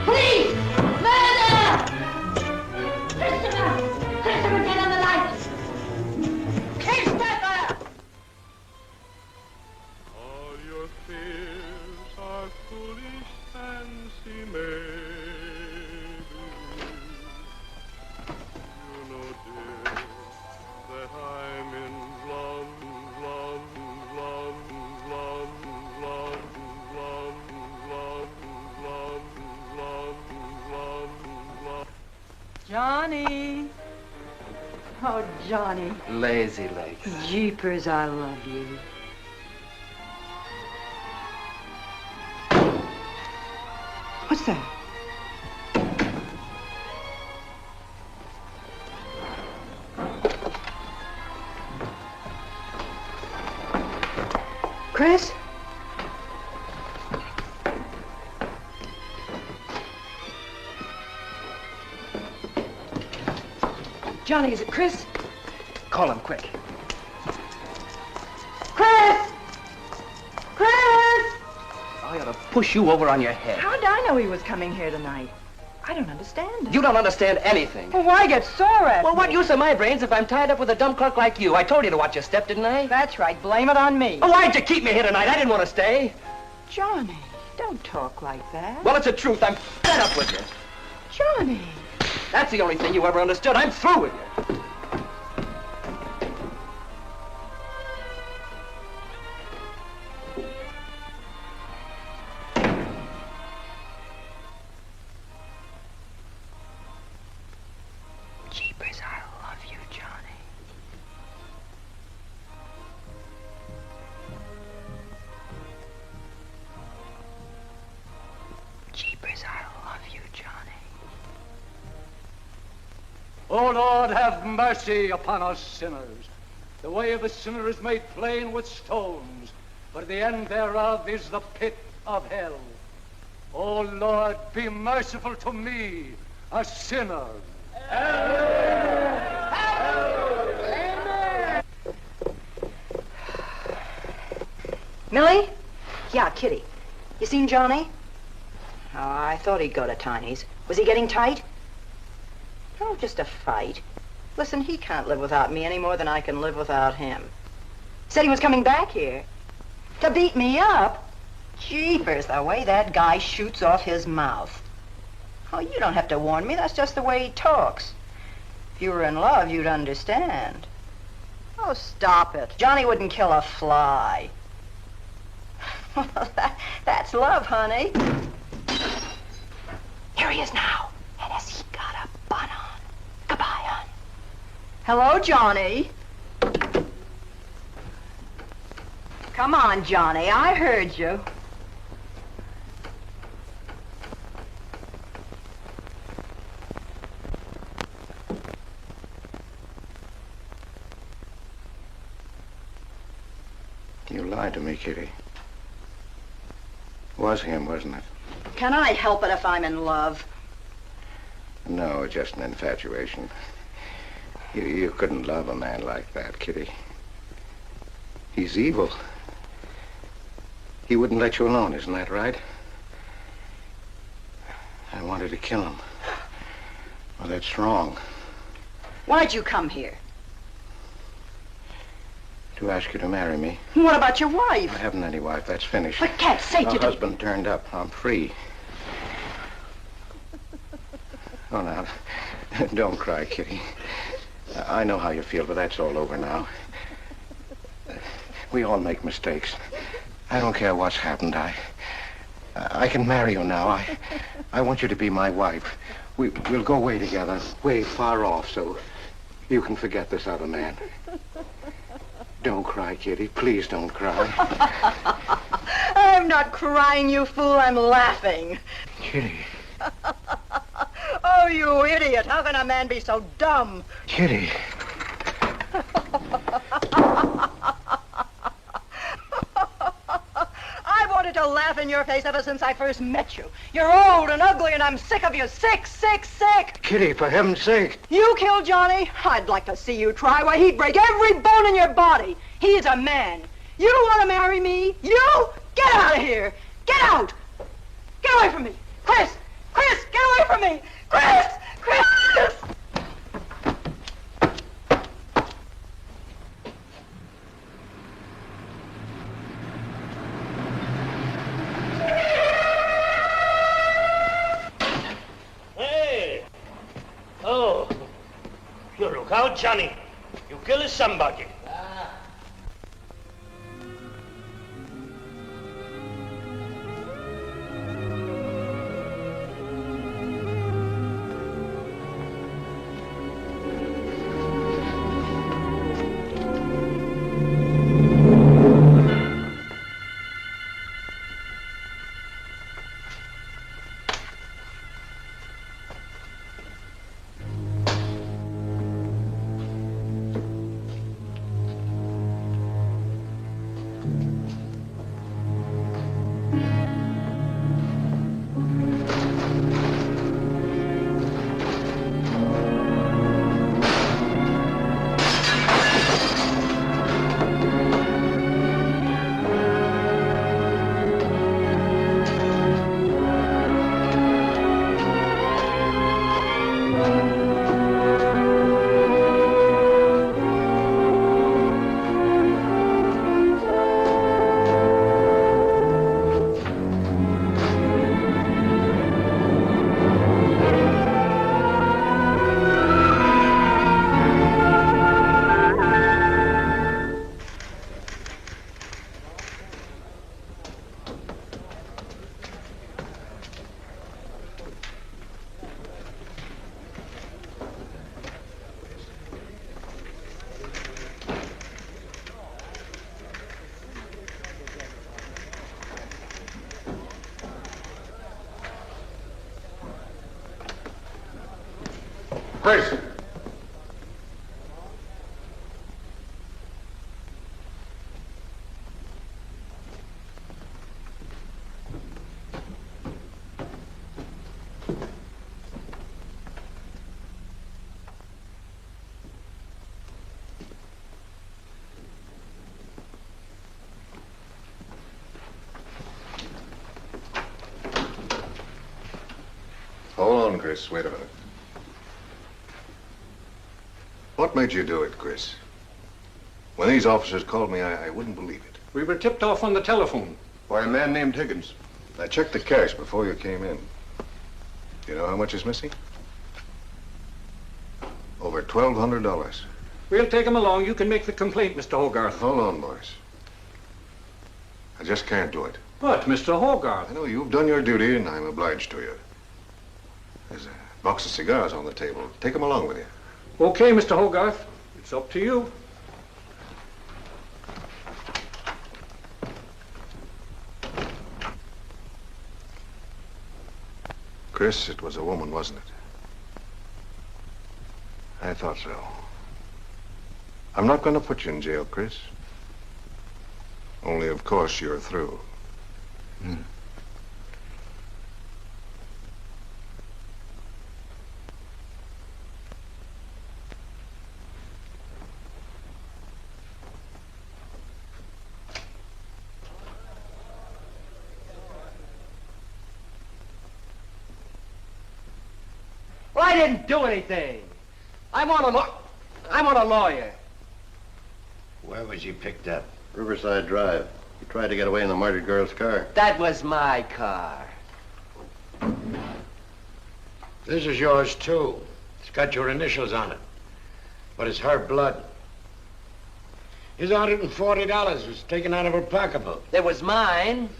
Speaker 2: Please! Murder! Christopher! Christopher, get on the lights! Christopher!
Speaker 11: All your fears are foolish fancy made. You know, dear, that I'm in love, love, love, love, love, love, love, love, love, love, love.
Speaker 8: Johnny. Oh, Johnny.
Speaker 3: Lazy legs.
Speaker 8: Jeepers, I love you. What's that? Chris? Johnny, is it Chris?
Speaker 3: Call him quick.
Speaker 8: Chris! Chris!
Speaker 3: I ought to push you over on your head.
Speaker 8: How did I know he was coming here tonight? I don't understand it.
Speaker 3: You don't understand anything.
Speaker 8: Well, why get sore at
Speaker 3: Well,
Speaker 8: me?
Speaker 3: what use are my brains if I'm tied up with a dumb clerk like you? I told you to watch your step, didn't I?
Speaker 8: That's right. Blame it on me.
Speaker 3: Oh, why'd you keep me here tonight? I didn't want to stay.
Speaker 8: Johnny, don't talk like that.
Speaker 3: Well, it's the truth. I'm fed up with you.
Speaker 8: Johnny.
Speaker 3: That's the only thing you ever understood. I'm through with you.
Speaker 8: Jeepers, I love you, Johnny. Jeepers, I love you, Johnny.
Speaker 18: O Lord, have mercy upon us sinners. The way of the sinner is made plain with stones, but the end thereof is the pit of hell. O Lord, be merciful to me, a sinner.
Speaker 8: Millie? Yeah, Kitty. You seen Johnny? Oh, I thought he'd go to Tiny's. Was he getting tight? Oh, just a fight. Listen, he can't live without me any more than I can live without him. Said he was coming back here. To beat me up? Jeepers, the way that guy shoots off his mouth. Oh, you don't have to warn me. That's just the way he talks. If you were in love, you'd understand. Oh, stop it. Johnny wouldn't kill a fly. That's love, honey. Here he is now. And has he got a bun on? Goodbye, hon. Hello, Johnny. Come on, Johnny. I heard you.
Speaker 6: You lied to me, Kitty. It was him, wasn't it?
Speaker 8: Can I help it if I'm in love?
Speaker 6: No, just an infatuation. You couldn't love a man like that, Kitty. He's evil. He wouldn't let you alone, isn't that right? I wanted to kill him. Well, that's wrong.
Speaker 8: Why'd you come here?
Speaker 6: To ask you to marry me.
Speaker 8: What about your wife?
Speaker 6: I haven't any wife. That's finished.
Speaker 8: For cat's sake,
Speaker 6: My
Speaker 8: you
Speaker 6: husband turned up. I'm free. Oh, now, don't cry, Kitty. I know how you feel, but that's all over now. We all make mistakes. I don't care what's happened. I can marry you now. I want you to be my wife. We'll go away together, way far off, so you can forget this other man. Don't cry, Kitty. Please don't cry.
Speaker 8: I'm not crying, you fool. I'm laughing.
Speaker 6: Kitty.
Speaker 8: Oh, you idiot. How can a man be so dumb?
Speaker 6: Kitty.
Speaker 8: I wanted to laugh in your face ever since I first met you. You're old and ugly, and I'm sick of you. Sick, sick, sick.
Speaker 6: Kitty, for heaven's sake.
Speaker 8: You killed Johnny? I'd like to see you try. Why, he'd break every bone in your body. He's a man. You don't want to marry me? You? Get out of here. Get out. Get away from me. Chris! Chris, get away from me. Chris! Chris!
Speaker 17: Hey! Oh, you look out, Johnny. You kill somebody.
Speaker 1: Chris. Hold on, Chris. Wait a minute. What made you do it, Chris? When these officers called me, I wouldn't believe it.
Speaker 18: We were tipped off on the telephone.
Speaker 14: Why, a man named Higgins.
Speaker 1: I checked the cash before you came in. Do you know how much is missing? Over $1,200.
Speaker 18: We'll take him along. You can make the complaint, Mr. Hogarth.
Speaker 1: Hold on, boys. I just can't do it.
Speaker 18: But, Mr. Hogarth...
Speaker 1: I know you've done your duty, and I'm obliged to you. There's a box of cigars on the table. Take them along with you.
Speaker 18: Okay, Mr. Hogarth. It's up to you.
Speaker 1: Chris, it was a woman, wasn't it? I thought so. I'm not going to put you in jail, Chris. Only, of course, you're through.
Speaker 13: Well, I didn't do anything. I want a lawyer.
Speaker 19: Where was he picked up? Riverside Drive. He tried to get away in the murdered girl's car.
Speaker 13: That was my car.
Speaker 14: This is yours, too. It's got your initials on it. But it's her blood. His $140 was taken out of her pocketbook.
Speaker 13: It was mine.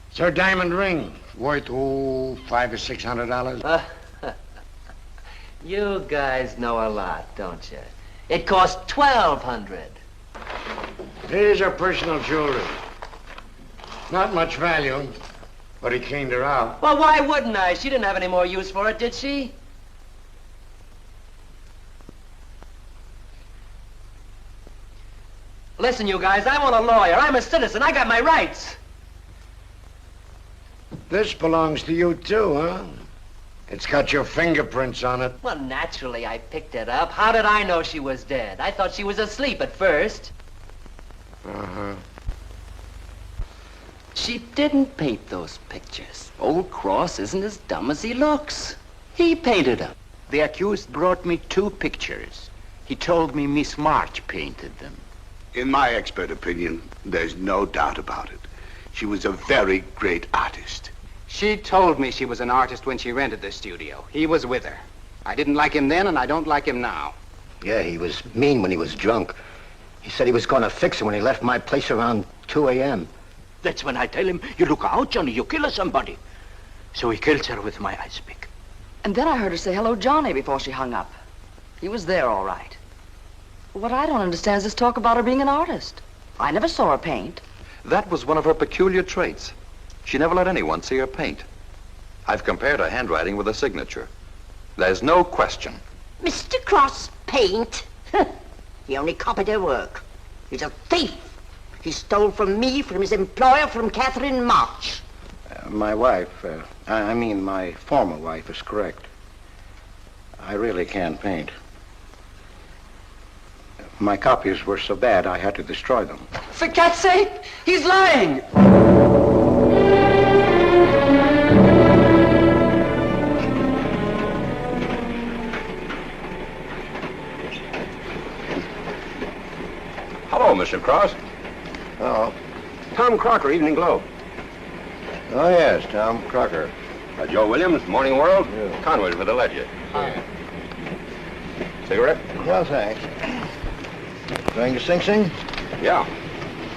Speaker 14: It's her diamond ring, worth, $500 or $600.
Speaker 13: You guys know a lot, don't you? It cost $1,200.
Speaker 14: Here's her personal jewelry. Not much value, but he cleaned her out.
Speaker 13: Well, why wouldn't I? She didn't have any more use for it, did she? Listen, you guys, I want a lawyer. I'm a citizen. I got my rights.
Speaker 14: This belongs to you, too, huh? It's got your fingerprints on it.
Speaker 13: Well, naturally, I picked it up. How did I know she was dead? I thought she was asleep at first.
Speaker 14: Uh-huh.
Speaker 13: She didn't paint those pictures. Old Cross isn't as dumb as he looks. He painted them.
Speaker 20: The accused brought me 2 pictures. He told me Miss March painted them.
Speaker 14: In my expert opinion, there's no doubt about it. She was a very great artist.
Speaker 20: She told me she was an artist when she rented the studio. He was with her. I didn't like him then, and I don't like him now.
Speaker 5: Yeah, he was mean when he was drunk. He said he was going to fix her when he left my place around 2 a.m.
Speaker 20: That's when I tell him, you look out, Johnny, you kill somebody. So he kills her with my ice pick.
Speaker 21: And then I heard her say hello, Johnny, before she hung up. He was there, all right. What I don't understand is this talk about her being an artist. I never saw her paint.
Speaker 10: That was one of her peculiar traits. She never let anyone see her paint. I've compared her handwriting with her signature. There's no question.
Speaker 9: Mr. Cross paint? He only copied her work. He's a thief. He stole from me, from his employer, from Catherine March.
Speaker 6: My wife, I mean my former wife, is correct. I really can't paint. My copies were so bad I had to destroy them.
Speaker 13: For God's sake, he's lying!
Speaker 16: Hello, Mr. Cross.
Speaker 6: Oh.
Speaker 16: Tom Crocker, Evening Globe.
Speaker 6: Oh, yes, Tom Crocker.
Speaker 16: Joe Williams, Morning World.
Speaker 6: Yeah.
Speaker 16: Conway for the Ledger. Cigarette?
Speaker 6: Well, thanks. Going to Sing Sing?
Speaker 16: Yeah.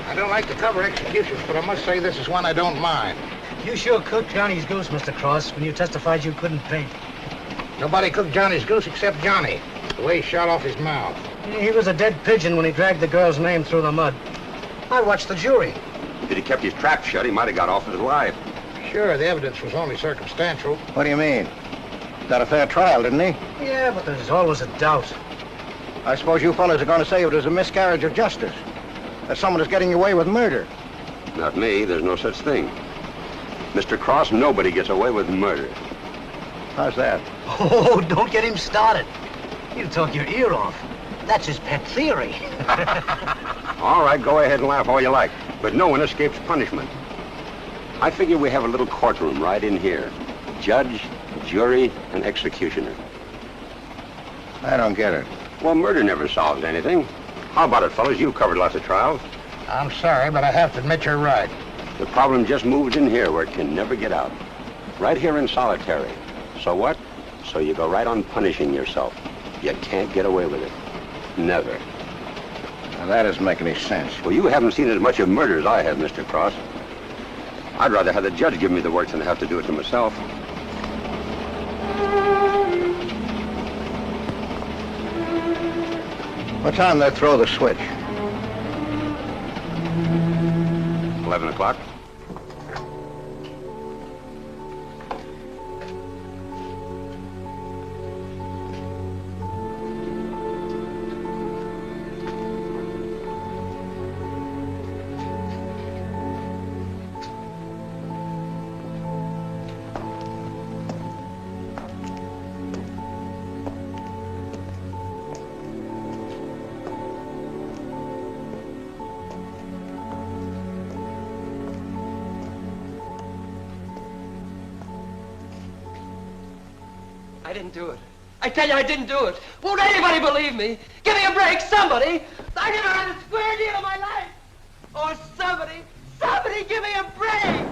Speaker 14: I don't like to cover executions, but I must say this is one I don't mind.
Speaker 5: You sure cooked Johnny's goose, Mr. Cross, when you testified you couldn't paint.
Speaker 14: Nobody cooked Johnny's goose except Johnny. The way he shot off his mouth.
Speaker 5: He was a dead pigeon when he dragged the girl's name through the mud. I watched the jury.
Speaker 16: If he'd kept his trap shut, he might have got off with his life.
Speaker 14: Sure, the evidence was only circumstantial.
Speaker 6: What do you mean? Got a fair trial, didn't he?
Speaker 5: Yeah, but there's always a doubt.
Speaker 6: I suppose you fellas are going to say it was a miscarriage of justice. That someone is getting away with murder.
Speaker 16: Not me. There's no such thing. Mr. Cross, nobody gets away with murder.
Speaker 6: How's that?
Speaker 5: Oh, don't get him started. He'll talk your ear off. That's his pet theory.
Speaker 16: All right, go ahead and laugh all you like, but no one escapes punishment. I figure we have a little courtroom right in here. Judge, jury, and executioner.
Speaker 6: I don't get it.
Speaker 16: Well, murder never solves anything. How about it, fellas? You've covered lots of trials.
Speaker 14: I'm sorry, but I have to admit you're right.
Speaker 16: The problem just moved in here where it can never get out. Right here in solitary. So what? So you go right on punishing yourself. You can't get away with it. Never.
Speaker 4: Now, that doesn't make any sense.
Speaker 16: Well, you haven't seen as much of murder as I have, Mr. Cross. I'd rather have the judge give me the work than have to do it to myself.
Speaker 4: What time they throw the switch?
Speaker 16: 11 o'clock.
Speaker 3: I didn't do it. I tell you, I didn't do it. Won't anybody believe me? Give me a break, somebody. I never had a square deal in my life. Oh, somebody give me a break.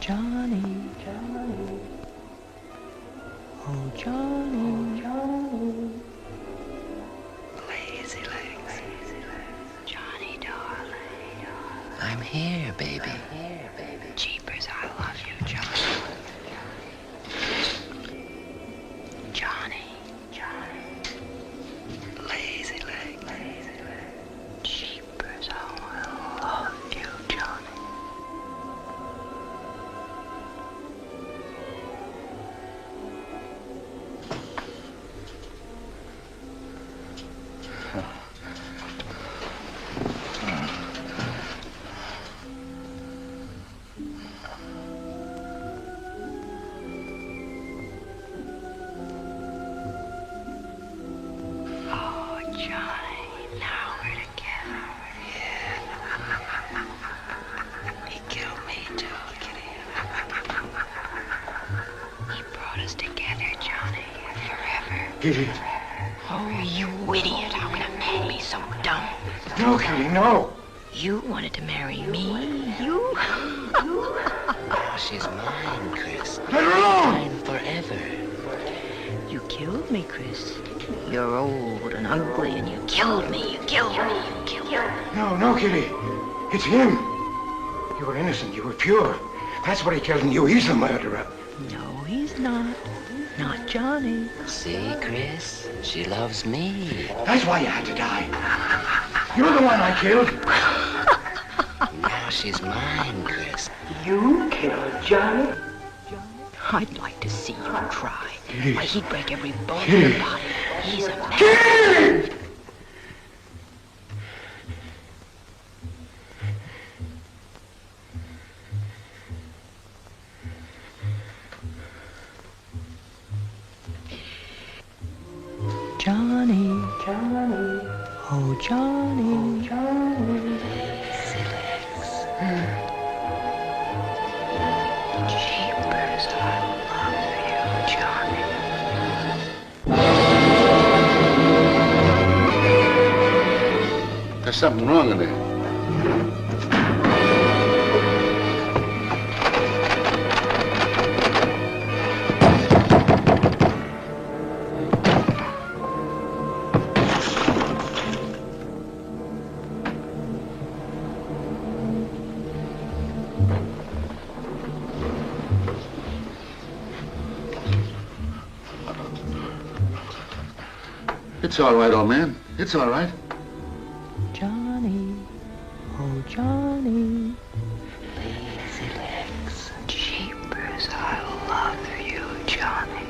Speaker 2: Johnny, Johnny, oh Johnny, Johnny.
Speaker 3: Lazy legs. Johnny, darling. I'm here, baby. Jeepers, I love you, Johnny. Johnny, Johnny. Lazy legs. Jeepers, I love you, Johnny. Oh, Johnny, now we're together. Yeah. He killed me too, Kitty. He brought us together, Johnny, forever.
Speaker 14: Kitty.
Speaker 3: Oh, you idiot. How can a man be so dumb?
Speaker 14: No, Kitty, no.
Speaker 3: You wanted to marry me? You? Oh, she's mine, Chris.
Speaker 14: Let her alone!
Speaker 3: Mine forever. You killed me, Chris. You're old and ugly, and you killed me. You killed me. You killed me.
Speaker 14: No, no, Kitty. It's him. You were innocent. You were pure. That's what he tells you. He's the murderer.
Speaker 3: No, he's not. Not Johnny. See, Chris? She loves me.
Speaker 14: That's why you had to die. You're the one I killed.
Speaker 3: Now she's mine, Chris.
Speaker 2: You killed Johnny?
Speaker 3: I'd like to see you try.
Speaker 14: Kitty.
Speaker 3: Why, he'd break every bone in your body. He's a man.
Speaker 14: Kitty!
Speaker 2: Johnny, Johnny, oh Johnny, Johnny.
Speaker 3: Jeepers, I love you, Johnny.
Speaker 4: There's something wrong in there.
Speaker 7: It's all right, old man. It's all right.
Speaker 3: Johnny, oh Johnny, lazy legs, jeepers, I love you, Johnny.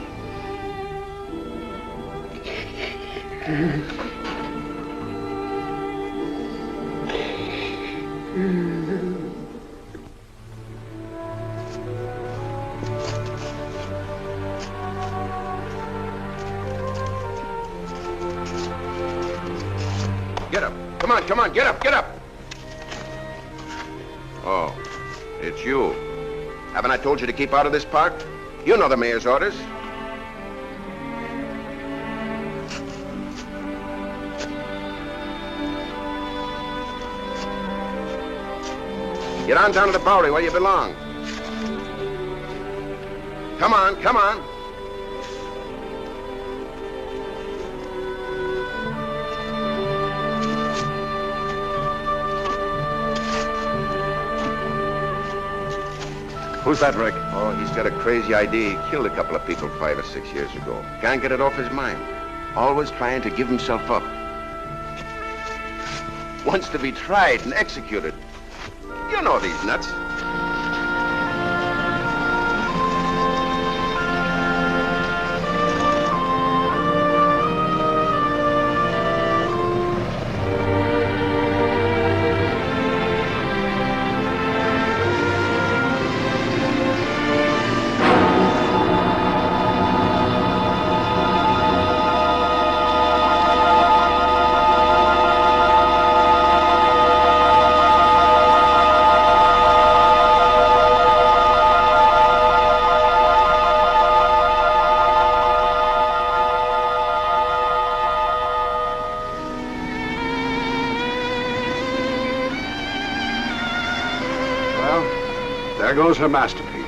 Speaker 16: Get up. Come on, come on, get up, get up. Oh, it's you. Haven't I told you to keep out of this park? You know the mayor's orders. Get on down to the Bowery where you belong. Come on, come on.
Speaker 7: Who's that, Rick?
Speaker 16: Oh, he's got a crazy idea. He killed a couple of people 5 or 6 years ago. Can't get it off his mind. Always trying to give himself up. Wants to be tried and executed. You know these nuts.
Speaker 7: There goes her masterpiece.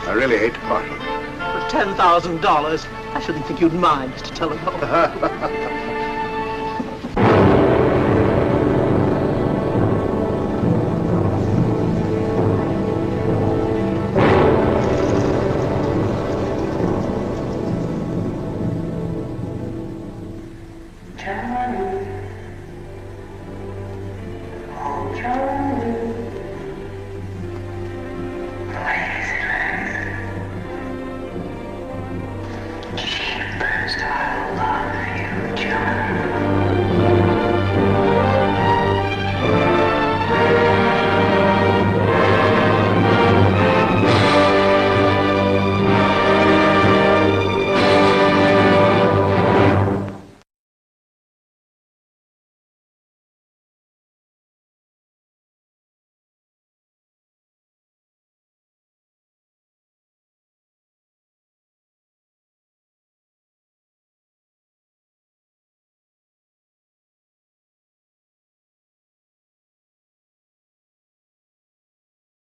Speaker 7: I really hate to part with it.
Speaker 22: For $10,000, I shouldn't think you'd mind, Mr. Telephone.
Speaker 3: Johnny.